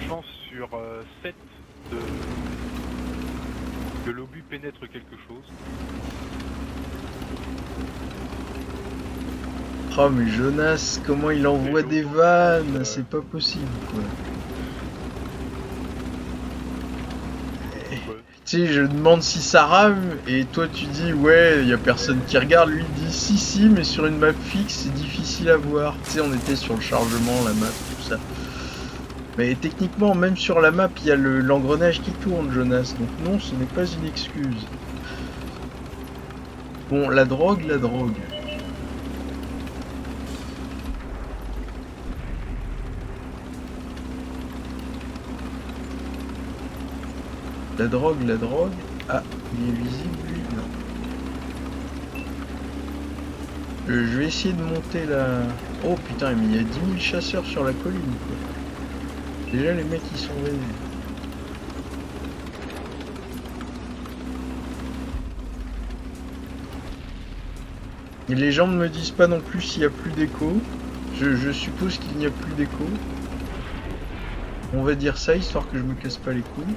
Une chance sur 7 de... que l'obus pénètre quelque chose. Oh mais Jonas, comment il envoie des vannes, c'est pas possible quoi. Ouais. Tu sais, je demande si ça rame, et toi tu dis ouais, y a personne qui regarde, lui il dit si, mais sur une map fixe c'est difficile à voir. Tu sais, on était sur le chargement, la map, tout ça. Mais techniquement, même sur la map, il y a l'engrenage qui tourne, Jonas, donc non, ce n'est pas une excuse. Bon, la drogue. La drogue. Ah, il est visible lui, non. Je vais essayer de monter la... Oh putain, mais il y a 10 000 chasseurs sur la colline quoi. Déjà les mecs ils sont vénères. Et les gens ne me disent pas non plus s'il n'y a plus d'écho. Je suppose qu'il n'y a plus d'écho. On va dire ça histoire que je me casse pas les couilles.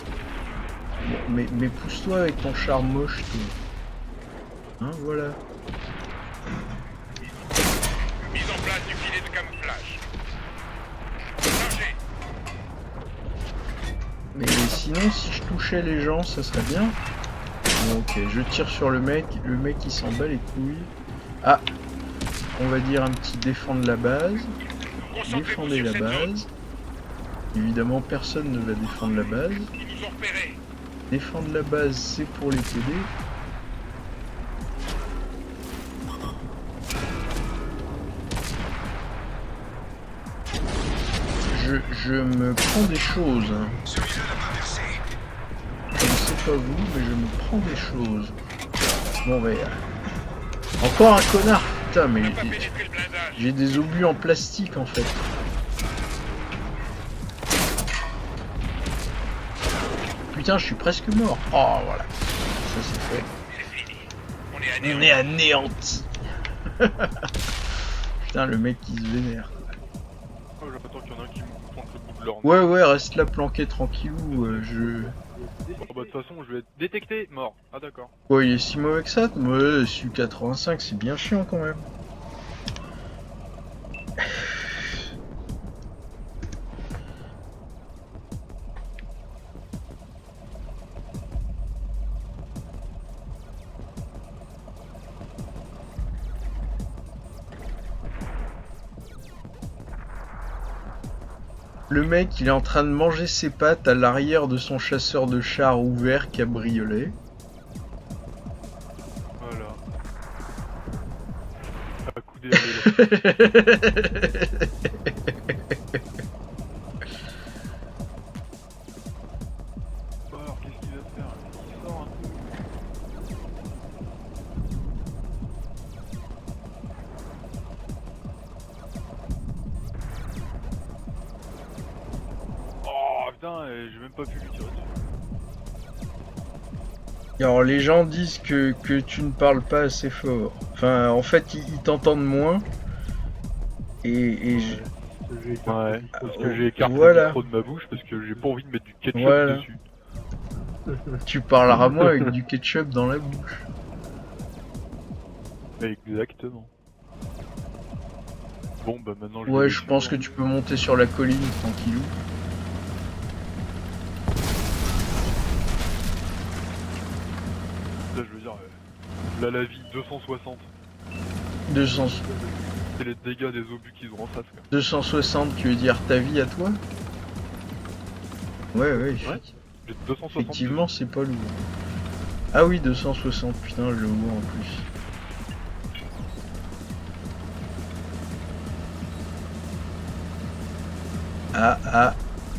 Bon, mais pousse-toi avec ton char moche, toi. Hein, voilà. Mise en place du filet de camouflage. Chargé. Mais sinon, si je touchais les gens, ça serait bien. Bon, ok, je tire sur le mec il s'en bat les couilles. Ah, on va dire un petit défendre la base. Concentrez-vous Défendez sur la cette zone. base. Évidemment, personne ne va défendre la base. Ils nous ont repérés. Défendre la base, c'est pour les TD. Je me prends des choses. Je ne sais pas vous, mais je me prends des choses. Bon, mais... Encore un connard. Putain, mais... On n'a pas pénétré le blindage. J'ai des obus en plastique, en fait. Putain, je suis presque mort. Oh, voilà. Ça, c'est fait. C'est fini. On est On est anéanti. Putain, le mec qui se vénère. Oh, j'attends qu'il y en a un qui me pointe le bout de l'orne. Ouais, reste là planqué tranquillou. Je... Bon, bah, de toute façon, je vais être détecté, mort. Ah, d'accord. Ouais, il est si mauvais que ça. Ouais, Su-85, c'est bien chiant quand même. Le mec, il est en train de manger ses pâtes à l'arrière de son chasseur de char ouvert cabriolet. Voilà. À coup là. Alors, qu'est-ce qu'il va faire? Il sort un peu. Oh putain, j'ai même pas pu lui tirer dessus. Alors les gens disent que tu ne parles pas assez fort. Enfin, en fait, ils t'entendent moins. Et je... Ouais, parce que j'ai écarté Voilà. le micro de ma bouche parce que j'ai pas envie de mettre du ketchup Voilà. dessus. tu parleras moins avec du ketchup dans la bouche. Exactement. Bon bah maintenant je Ouais, vais je pense que tu peux monter sur la colline tranquillou. Là, je veux dire, là la vie 260, 200... c'est les dégâts des obus qu'ils ont en face quoi. 260, tu veux dire ta vie à toi? Ouais, Ouais. J'ai 260. effectivement, c'est pas lourd. Ah oui, 260, putain, je le vois en plus.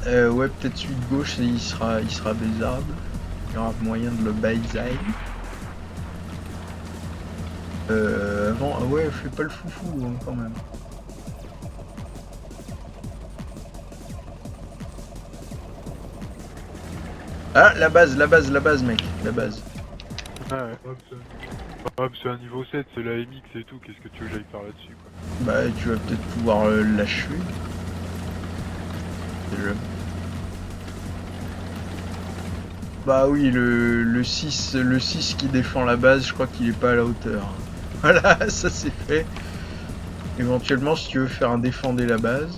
Ouais, peut-être celui de gauche, il sera baisable. Il y aura moyen de le baiser. Avant, ah ouais, fais pas le foufou hein, quand même. Ah, la base, mec. La base. Ouais, ouais. Hop, ça. Ouais, mais c'est un niveau 7, c'est la MX et tout, qu'est-ce que tu veux que j'aille faire là-dessus quoi. Bah, tu vas peut-être pouvoir l'achever. Déjà. Bah oui, le 6 qui défend la base, je crois qu'il est pas à la hauteur. Voilà, ça c'est fait. Éventuellement, si tu veux faire un défender la base.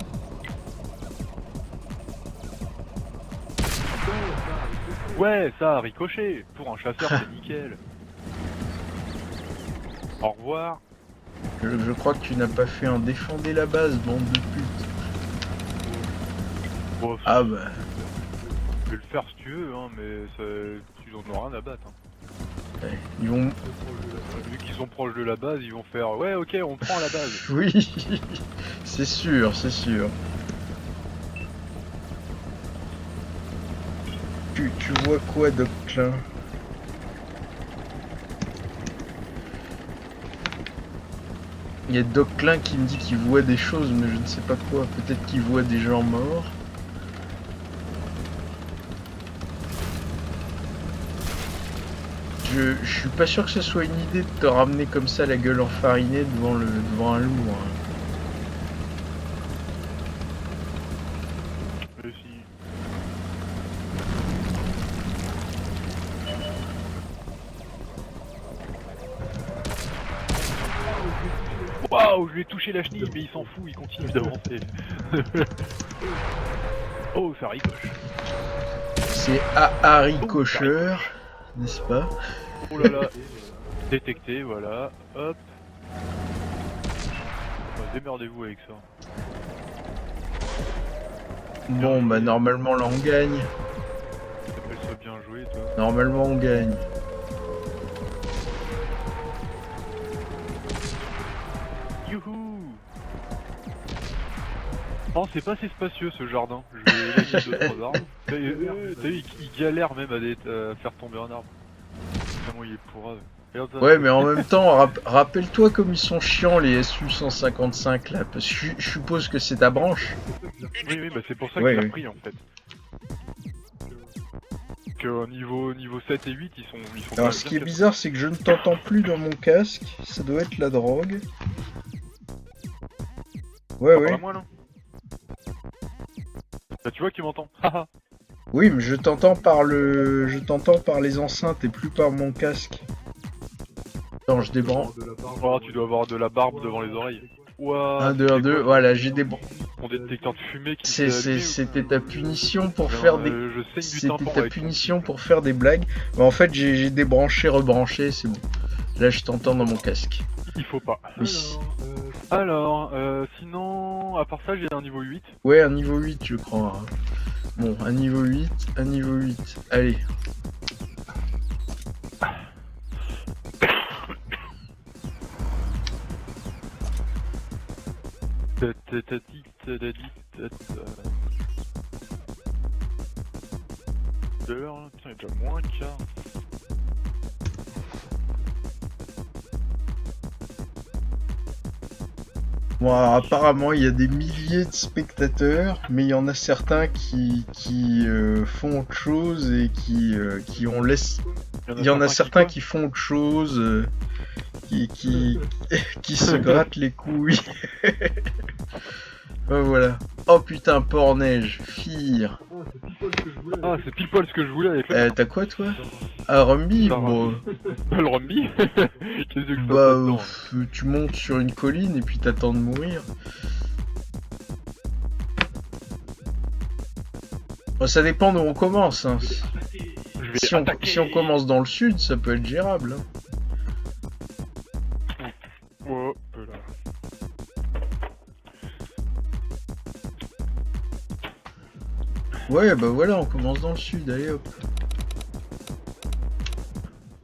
Ouais, ça, ricochet. Pour un chasseur, c'est nickel. Au revoir. Je crois que tu n'as pas fait un défender la base, bande de pute. Bon, Ah bah, je vais le faire si tu veux, hein, mais ça, tu en auras rien à battre. Hein. ouais, ils vont... Vu qu'ils sont proches de la base, ils vont faire ouais, ok, on prend la base. Oui, c'est sûr, c'est sûr. Tu vois quoi, Doc Klein? Il y a Doc Klein qui me dit qu'il voit des choses, mais je ne sais pas quoi. Peut-être qu'il voit des gens morts. Je suis pas sûr que ce soit une idée de te ramener comme ça la gueule enfarinée devant un loup. Hein. Mais si. Waouh, je lui ai touché la chenille, mais il s'en fout, il continue d'avancer. Oh, ça ricoche. C'est Harry Cocheur, n'est-ce pas? Oh là là. Détecté, voilà. Hop. Bah, démerdez-vous avec ça. Bon, bah normalement là on gagne. T'appelles ça bien joué, toi. Normalement on gagne. Youhou! Oh, c'est pas assez spacieux ce jardin. Je vais éloigner 2-3 arbres. T'as vu, il galère même à faire tomber un arbre. Comment il est pourrave. Regarde ça. Ouais, mais en même temps, rappelle-toi comme ils sont chiants les SU-155 là, parce que je suppose que c'est ta branche. Oui, bah c'est pour ça Ouais, qu'il a oui. pris en fait. Que niveau 7 et 8, ils sont Alors ce qui est bizarre, c'est que je ne t'entends plus dans mon casque, ça doit être la drogue. Ouais, Pas ouais. moi là. Bah tu vois qu'il m'entend. Haha. Oui, mais je t'entends par les enceintes et plus par mon casque. Attends, je débranche. De la barbe. Oh, tu dois avoir de la barbe devant les oreilles. Ouah, 1, 2, 1, 2, voilà, j'ai débranché. mon détecteur de fumée qui s'est allumé, ou- C'était ta punition pour faire des... je saigne du C'était tympan ta avec punition pour faire des blagues. Mais en fait, j'ai débranché, rebranché, c'est bon. Là, je t'entends dans mon casque. Il faut pas. Oui. Alors, sinon, à part ça, j'ai un niveau 8. Ouais, un niveau 8, je crois. Hein. Bon, un niveau 8, un niveau 8. Allez. De l'heure, là. Putain, il y a déjà moins de quart. Bon, alors, apparemment, il y a des milliers de spectateurs, mais il y en a certains qui font autre chose et qui ont laissé... Il y en a certains qui font autre chose, qui se grattent les couilles. Oh, voilà. Oh putain, port-neige, fire. Ah, c'est pile poil ce que je voulais. Ah, c'est pile poil ce que je voulais avec le... T'as quoi, toi? Ah, Rumby, Ah, bon... le rugby. Qu'est-ce que je Bah, fasse là-dedans, tu montes sur une colline et puis t'attends de mourir. Bon, ça dépend d'où on commence. Hein. Je vais Si attaquer. on commence dans le sud, ça peut être gérable. Hein. Oh, là. Ouais, bah voilà, on commence dans le sud, allez hop.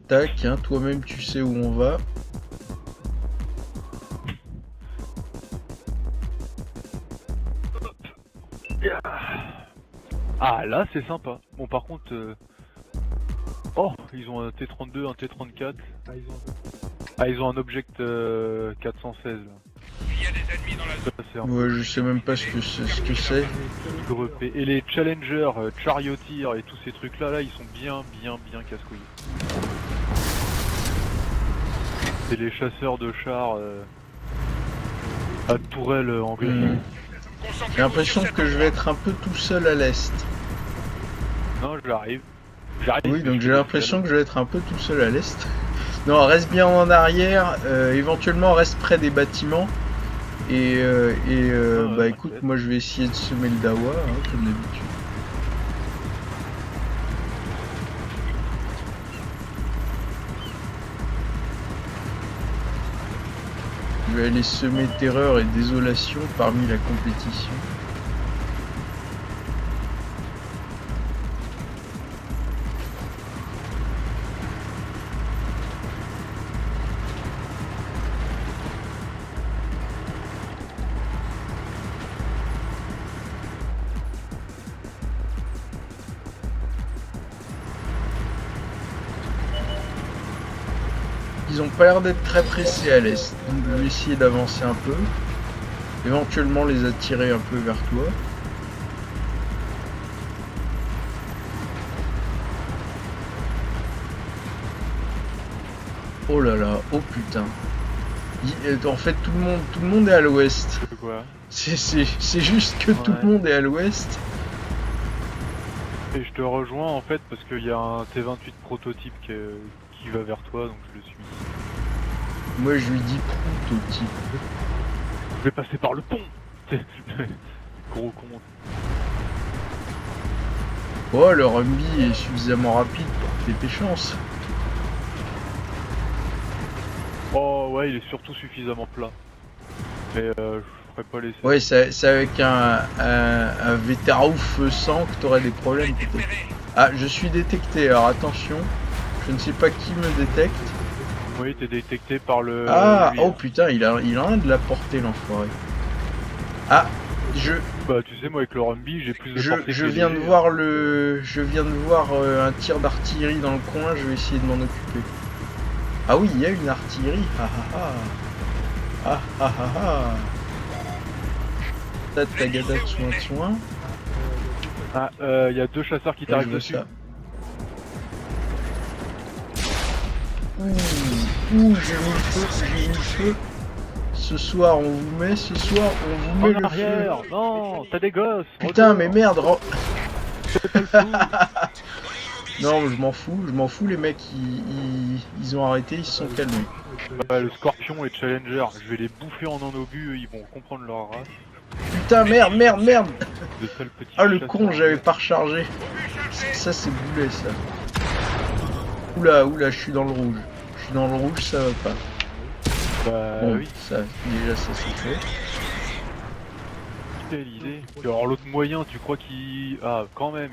Tac, hein, toi-même tu sais où on va. Ah, là, c'est sympa. Bon, par contre... Oh, ils ont un T32, un T34. Ah, ils ont Ah, ils ont un Object 416, là. Viens a des ennemis dans la zone. Ça, c'est un Ouais, je sais même pas ce que c'est. peu repé. Et les challengers, charioteers et tous ces trucs là, ils sont bien casse-couilles. C'est les chasseurs de chars à tourelle anglais. J'ai l'impression que je vais être un peu tout seul à l'est. Non, j'arrive. Oui, donc j'ai l'impression que je vais être un peu tout seul à l'est. Non, reste bien en arrière, éventuellement reste près des bâtiments. Et bah écoute, moi je vais essayer de semer le dawa, hein, comme d'habitude. Je vais aller semer terreur et désolation parmi la compétition. Ils ont pas l'air d'être très pressés à l'est, donc je vais essayer d'avancer un peu, éventuellement les attirer un peu vers toi. Oh là là, oh putain. En fait tout le monde est à l'ouest. Quoi? C'est juste que tout le monde est à l'ouest. Et je te rejoins en fait parce qu'il y a un T28 prototype qui va vers toi, donc je le suis. Moi je lui dis prototype. Je vais passer par le pont. Gros con. Oh, le Rumby est suffisamment rapide pour que t'aies chance. Oh ouais, il est surtout suffisamment plat. Mais je ferais pas laisser. Ouais, c'est avec un Vétarouf 100 que t'aurais des problèmes peut-être. Ah, je suis détecté, alors attention. Je ne sais pas qui me détecte. Oui, t'es détecté par le... Ah, lui. oh putain, il a rien de la portée l'enfoiré. Ah, Bah tu sais, moi avec le Rumby, j'ai plus de portée. je viens de voir un tir d'artillerie dans le coin, je vais essayer de m'en occuper. Ah oui, il y a une artillerie. Ah ah ah. Ah ah ah ah. Tatagada soin. Ah, il y a deux chasseurs qui Ouais, je t'arrivent vois dessus. ça. Ouh, j'ai mis le feu. Ce soir on vous met, En le arrière. feu. Non, t'as des gosses. Putain, retourne. mais merde. C'est pas le fou. Non, je m'en fous, les mecs, ils ont arrêté, ils se sont calmés. Ouais, le Scorpion et Challenger, je vais les bouffer en un obus, eux, ils vont comprendre leur race. Putain, merde. De sales petits Ah, le chasseurs. con, j'avais pas rechargé. Ça, c'est boulet, ça. Oula, je suis dans le rouge. Ça va pas. Bah Bon, oui, ça, déjà, ça c'est fait. quelle idée. Et alors l'autre moyen, tu crois qu'il... Ah, quand même.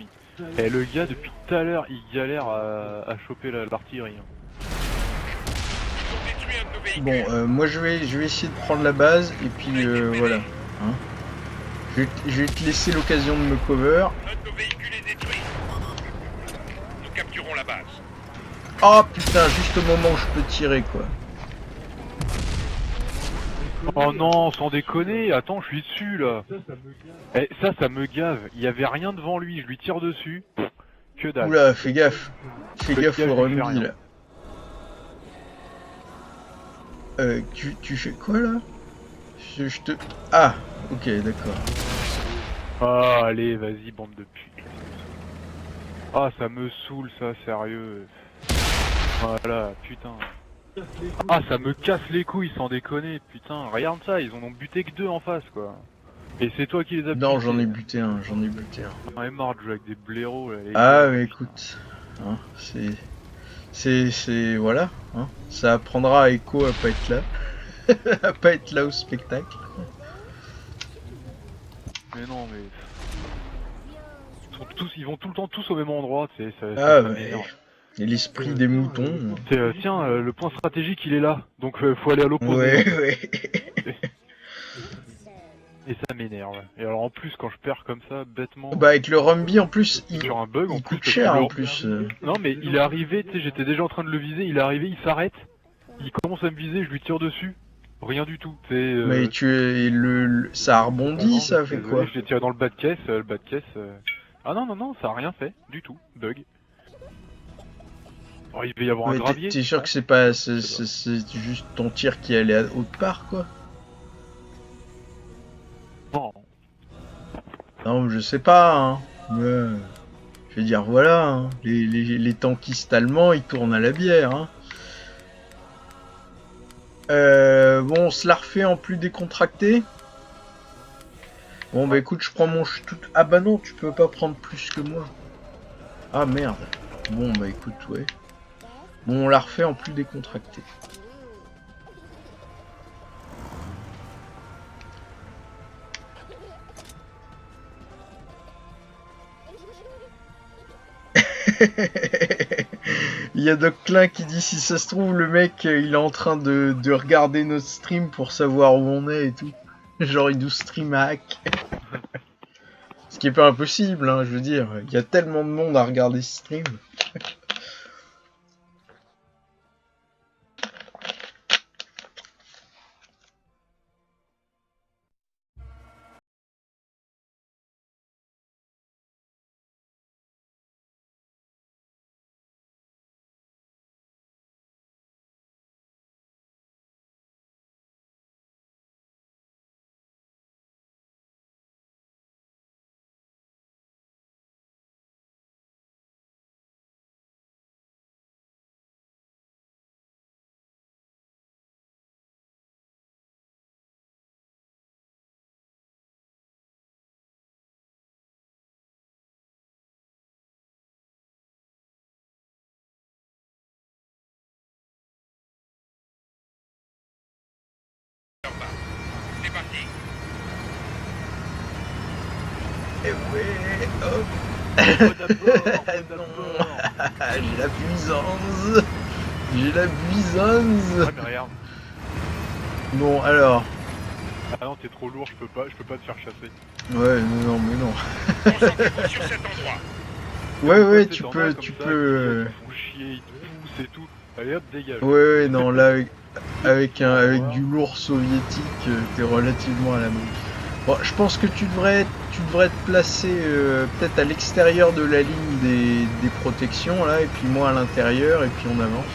Et le gars, depuis tout à l'heure, il galère à choper l'artillerie. Hein. Ils ont détruit un de nos véhicules. Bon, moi je vais essayer de prendre la base et puis voilà. Hein. Je vais te laisser l'occasion de me cover. Un de nos véhicules est détruit. Nous capturons la base. Oh putain, juste au moment où je peux tirer quoi. Oh non, sans déconner, attends, je suis dessus là. Eh, ça me gave. Il y avait rien devant lui, je lui tire dessus. Pff, que dalle. Oula, fais gaffe. Fais gaffe gaffe, au je fais Rumby rien. là. Tu fais quoi là? Je te... Ah, ok, d'accord. Ah, allez, vas-y, bande de putes. Ah, ça me saoule ça, sérieux. Voilà, putain. Ah, ça me casse les couilles, sans déconner, putain. Regarde ça, ils en ont buté que deux en face, quoi. Et c'est toi qui les as Non, butés. j'en ai buté un. J'en ai marre de jouer avec des blaireaux, là. les Ah, gars. mais écoute, hein, c'est voilà, hein, ça apprendra à Echo à pas être là, à pas être là au spectacle. Mais non, mais... Ils vont tout le temps tous au même endroit, tu sais, Ah, ça mais m'énerve. et l'esprit des moutons. C'est, tiens, le point stratégique il est là, donc faut aller à l'opposé. Ouais. Et ça m'énerve. Et alors en plus quand je perds comme ça, bêtement, Bah avec le Rumby en plus, sur un bug en il plus, coûte parce cher que le- en plus. Non mais il est arrivé, tu sais, j'étais déjà en train de le viser, il est arrivé, il s'arrête, il commence à me viser, je lui tire dessus. Rien du tout. C'est. Mais tu es ça a rebondi, ça a fait désolé, quoi? je l'ai tiré dans le bas de caisse. Le bas de caisse. Ah non, non, non, ça a rien fait. Du tout. Bug. Oh, il va y avoir un Mais gravier. t'es sûr que c'est pas, c'est juste ton tir qui allait à autre part, quoi? Non. Non, je sais pas, hein. Mais, je veux dire, voilà, hein. Les tankistes allemands, ils tournent à la bière, hein. Bon, on se la refait en plus décontracté. Bon, bah écoute, je prends mon... Ah bah non, tu peux pas prendre plus que moi. Ah merde. Bon, bah écoute, ouais. Bon, on la refait en plus décontracté. Il y a Doc Klein qui dit si ça se trouve le mec il est en train de regarder notre stream pour savoir où on est et tout. Genre il nous stream hack. Ce qui est pas impossible, hein, je veux dire. Il y a tellement de monde à regarder ce stream. C'est parti. Et ouais, hop. Non. J'ai la puissance. J'ai la puissance. Ouais, mais regarde. Bon alors. Ah non, t'es trop lourd, je peux pas te faire chasser. Ouais, non, mais non. Concentrez-vous sur cet endroit. Ouais, Toi, tu t'es en peux, bas tu comme ça, peux. Ils te font chier, ils te poussent et tout. Allez hop, dégage. Ouais, non, là, avec du lourd soviétique, t'es relativement à l'abri. Bon, je pense que tu devrais te placer peut-être à l'extérieur de la ligne des protections, là, et puis moi à l'intérieur, et puis on avance.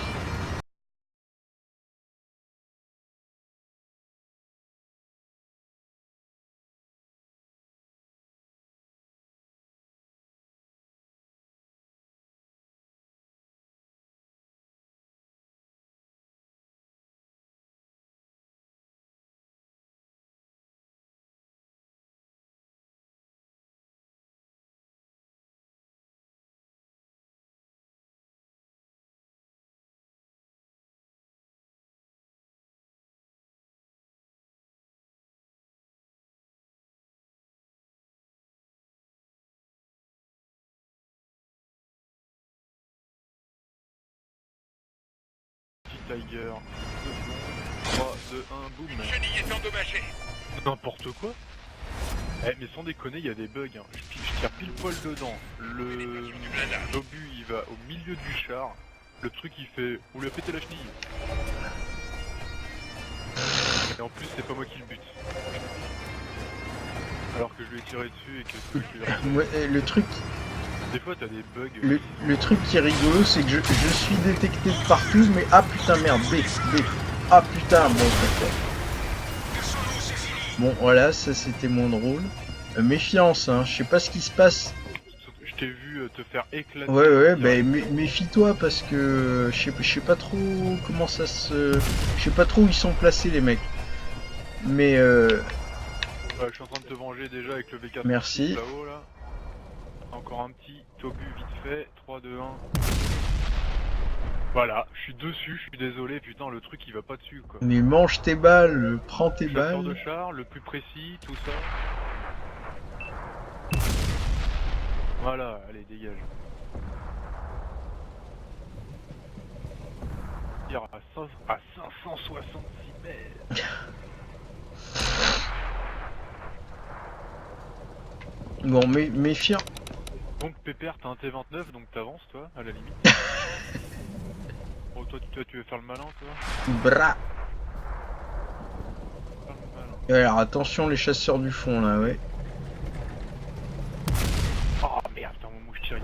Petit Tiger. 2 secondes. 3, 2, 1, boum. Une chenille est endommagée. N'importe quoi. Eh mais sans déconner, il y a des bugs. Hein. Je tire pile poil dedans. L'obus il va au milieu du char. Le truc il fait. Vous lui a pété la chenille. Et en plus c'est pas moi qui le bute. Alors que je lui ai tiré dessus et que je lui ai... Ouais, le truc, Des fois t'as des bugs. le truc qui est rigolo, c'est que je suis détecté de partout, mais ah putain merde, B. Ah putain, bon, d'accord. Bon, voilà, ça c'était moins drôle. Méfiance, hein, je sais pas ce qui se passe. Je t'ai vu te faire éclater. Ouais, bah méfie-toi parce que je sais pas trop comment ça se... Je sais pas trop où ils sont placés les mecs. Mais Ouais, je suis en train de te venger déjà avec le V4. Merci. Là-haut là. Encore un petit obus vite fait. 3, 2, 1. Voilà, je suis dessus, je suis désolé, putain le truc il va pas dessus quoi. Mais mange tes balles, prends tes Chasseur de balles. char, le plus précis, tout ça. Voilà, allez dégage. Tire à 566 mètres. Bon, méfiant. Donc Pépère, t'as un T29, donc t'avances toi, à la limite. Bon toi tu veux faire le malin toi. Bra. Alors attention les chasseurs du fond là, ouais. Oh merde, putain, mon mouche tire.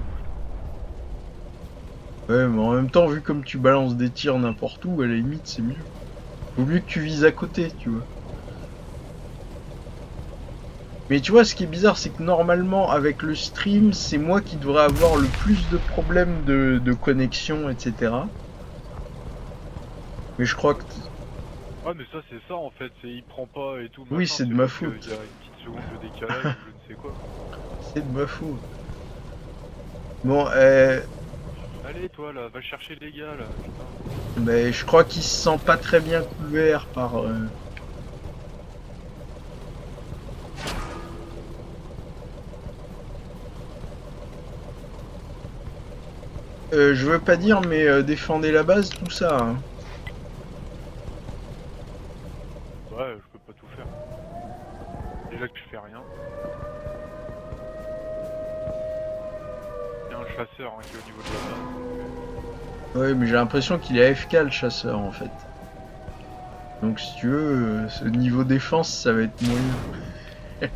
Ouais, mais en même temps, vu comme tu balances des tirs n'importe où, à la limite, c'est mieux. Vaut mieux que tu vises à côté, tu vois. Mais tu vois, ce qui est bizarre, c'est que normalement, avec le stream, c'est moi qui devrais avoir le plus de problèmes de connexion, etc. Mais je crois que... Ouais, mais ça, c'est ça en fait, c'est il prend pas et tout. Oui, machin, c'est de ma parce que faute. Il y a une petite seconde de décalage ou je ne sais quoi. C'est de ma faute. Bon, Allez, toi là, va chercher les gars là, putain. mais je crois qu'il se sent pas très bien couvert par... je veux pas dire, mais défendez la base, tout ça. Hein. Ouais, je peux pas tout faire. Déjà que je fais rien. Il y a un chasseur hein, qui est au niveau de la base. Ouais, mais j'ai l'impression qu'il est AFK le chasseur en fait. Donc si tu veux, ce niveau défense, ça va être moyen.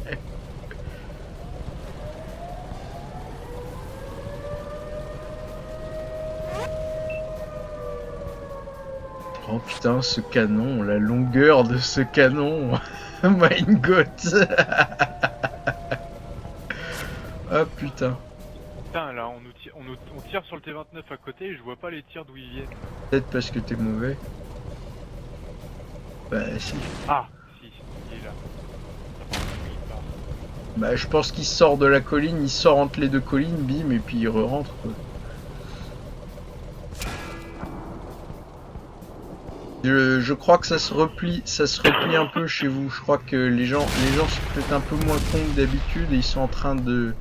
Oh putain, ce canon, la longueur de ce canon. Mein Gott. Ah putain. Putain, là, on tire sur le T29 à côté et je vois pas les tirs d'où ils viennent. Peut-être parce que t'es mauvais. Bah si. Ah, si, il est là. Bah je pense qu'il sort de la colline, il sort entre les deux collines, bim, et puis il re-rentre quoi. Je crois que ça se replie un peu chez vous. Je crois que les gens sont peut-être un peu moins cons que d'habitude et ils sont en train de...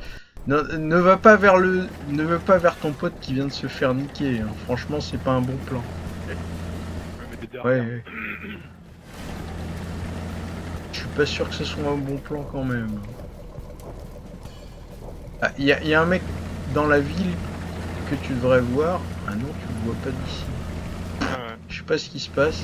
Ne va pas vers ton pote qui vient de se faire niquer. Hein. Franchement, c'est pas un bon plan. Ouais. Je suis pas sûr que ce soit un bon plan quand même. Ah, y a un mec dans la ville que tu devrais voir. Ah non, tu le vois pas d'ici. Je sais pas ce qui se passe.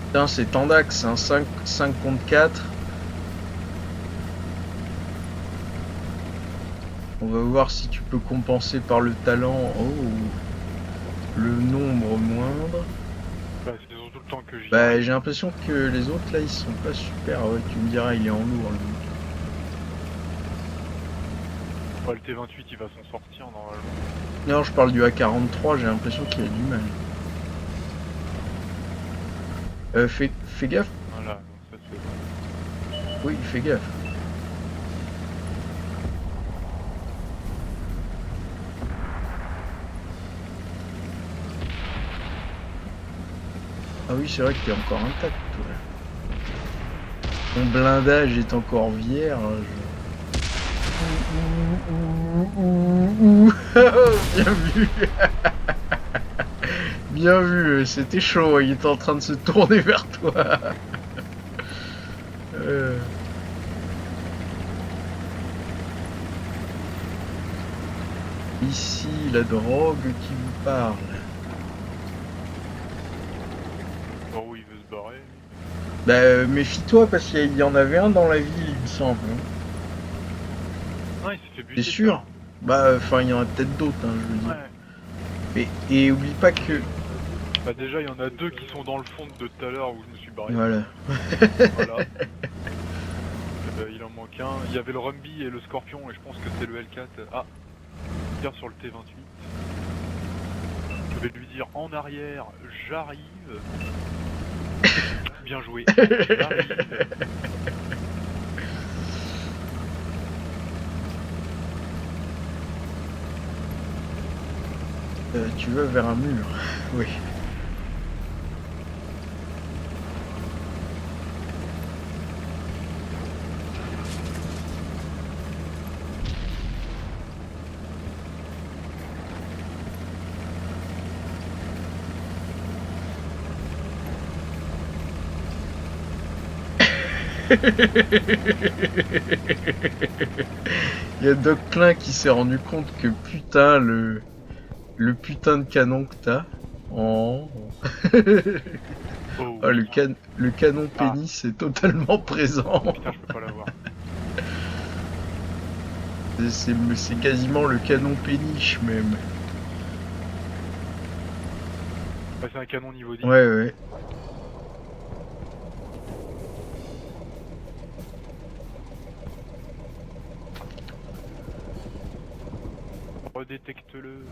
Putain, c'est Tandax, hein, 5 contre 4. On va voir si tu peux compenser par le talent. Oh, le nombre moindre. Bah, c'est surtout le temps que j'y Bah, j'ai l'impression que les autres là ils sont pas super. Ouais, tu me diras, il est en lourd lui. Ouais, le T28 il va s'en sortir normalement. Non, je parle du A43, j'ai l'impression qu'il a du mal. Fais gaffe. Voilà, donc ça se fait. Oui, fais gaffe. Ah oui, c'est vrai que t'es encore intact, toi. Ton blindage est encore vierge. Bien vu. Bien vu, c'était chaud, il était en train de se tourner vers toi. Ici, la drogue qui vous parle. Bon, où il veut se barrer. Bah, méfie-toi parce qu'il y en avait un dans la ville, il me semble. Non, il s'est fait buter. T'es sûr? Bah, enfin, il y en a peut-être d'autres, hein, je veux dire. Ouais. Et oublie pas que... Bah déjà il y en a deux qui sont dans le fond de tout à l'heure où je me suis barré. Voilà. Voilà. Il en manque un. Il y avait le Rumby et le Scorpion et je pense que c'est le L4. Ah, il tire sur le T28. Je vais lui dire en arrière, j'arrive. Bien joué. J'arrive. Tu vas vers un mur. Oui. Il y a Doc Klein qui s'est rendu compte que putain, le putain de canon que t'as. Oh. Oh, Ah, le canon Ah. pénis est totalement présent. putain, je peux pas l'avoir. C'est quasiment le canon péniche même. Bah, c'est un canon niveau 10. Ouais, ouais. Redétecte-le.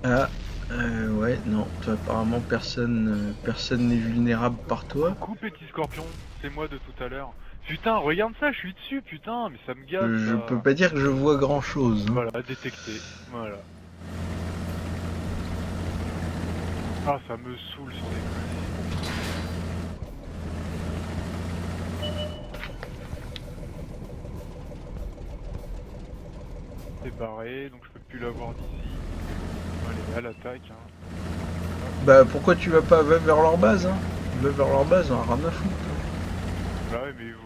Ah, ouais, non. Toi, apparemment, personne n'est vulnérable par toi. Coucou petit scorpion, c'est moi de tout à l'heure. Putain, regarde ça, je suis dessus, putain, mais ça me gâte. Je ça. peux pas dire que je vois grand chose. Voilà, détecté. Voilà. Ah, ça me saoule sur des coups. C'est barré, donc je peux plus l'avoir d'ici. Allez, à l'attaque. Hein. Bah, pourquoi tu vas pas vers leur base, hein? Va vers leur base, on a rien à foutre. Bah ouais, mais ils vont...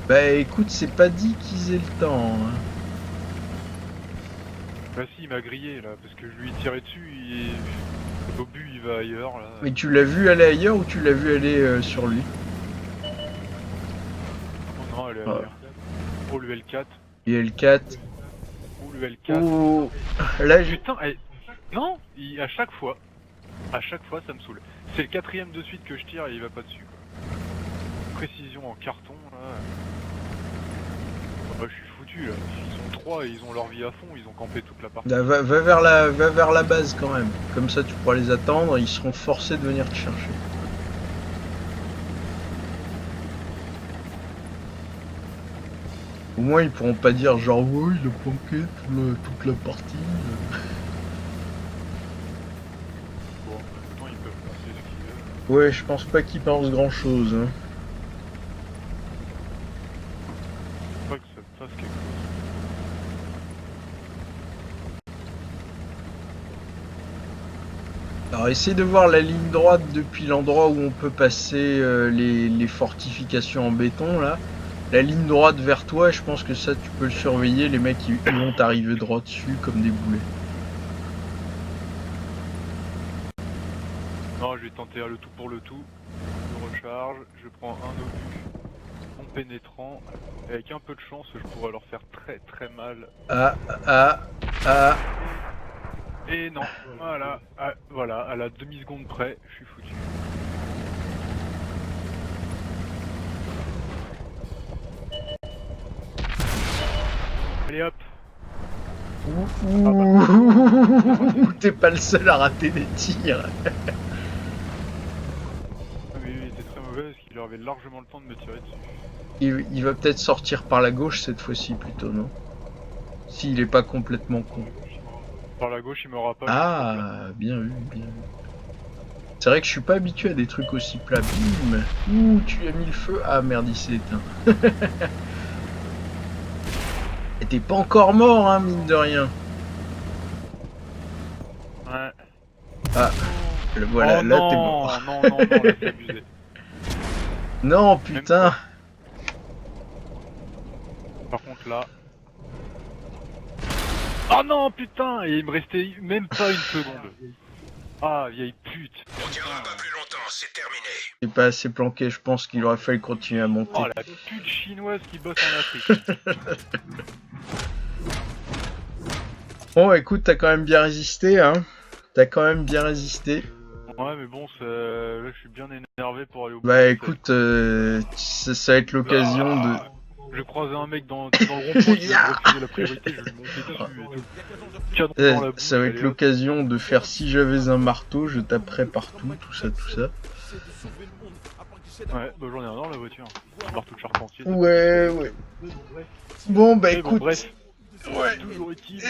Bah, écoute, c'est pas dit qu'ils aient le temps, hein. Bah si, il m'a grillé là, parce que je lui ai tiré dessus, l'obus il va ailleurs là. Mais tu l'as vu aller ailleurs ou tu l'as vu aller sur lui? Oh non, elle est Ah. ailleurs. Oh le L4. Et L4. Oh le L4. Oh, là, Putain, non, à chaque fois, ça me saoule. C'est le 4ème de suite que je tire et il va pas dessus quoi. Précision en carton là. Ah bah je suis foutu là. Ils sont 3 et ils ont leur vie à fond, ils ont campé toute la partie. va vers la base quand même. Comme ça, tu pourras les attendre. Ils seront forcés de venir te chercher. Au moins, ils pourront pas dire genre ouais, il a planqué toute la partie. Bon, pourtant ils peuvent penser ce qu'ils veulent. Ouais, je pense pas qu'ils pensent grand chose. Hein. Pas que ça me fasse quelque chose. Alors, essaie de voir la ligne droite depuis l'endroit où on peut passer les fortifications en béton là. La ligne droite vers toi, je pense que ça tu peux le surveiller, les mecs ils vont t'arriver droit dessus comme des boulets. Non, je vais tenter le tout pour le tout. Je recharge, je prends un obus non pénétrant. Avec un peu de chance, je pourrais leur faire très très mal. Ah. Et non, voilà, voilà, à la demi-seconde près, je suis foutu. Allez hop. Ouh, t'es pas le seul à rater des tirs. Ah mais il était très mauvais parce qu'il avait largement le temps de me tirer dessus. Il va peut-être sortir par la gauche cette fois-ci plutôt, non? S'il est pas complètement con. Par la gauche, il m'aura pas. Ah, bien vu, bien vu. C'est vrai que je suis pas habitué à des trucs aussi plats. Bim. Ouh, tu as mis le feu. Ah merde, il s'est éteint. Et t'es pas encore mort, hein, mine de rien. Ouais. Ah, voilà, oh là non, t'es mort. non, là c'est abusé. Non, putain. Par contre là... Oh non, putain. Et il me restait même pas une seconde. Ah, vieille pute. On tiendra pas plus longtemps, c'est terminé. C'est pas assez planqué, je pense qu'il aurait fallu continuer à monter. Oh la pute chinoise qui bosse en Afrique. Bon, écoute, t'as quand même bien résisté, hein. T'as quand même bien résisté. Ouais, mais bon, là je suis bien énervé pour aller au bout. Bah écoute, ça va être l'occasion de... Je croisais un mec dans le rond-point qui a refusé la priorité, je lui montais dessus et tout. Canon dans la bouche, Ça va être allez, hop. l'occasion de faire si j'avais un marteau, je taperais partout, tout ça. Ouais, bah j'en ai un dans la voiture. Marteau de charpentier. Ouais. Bon, bah Mais bon, écoute... bref. Ouais. Toujours est-il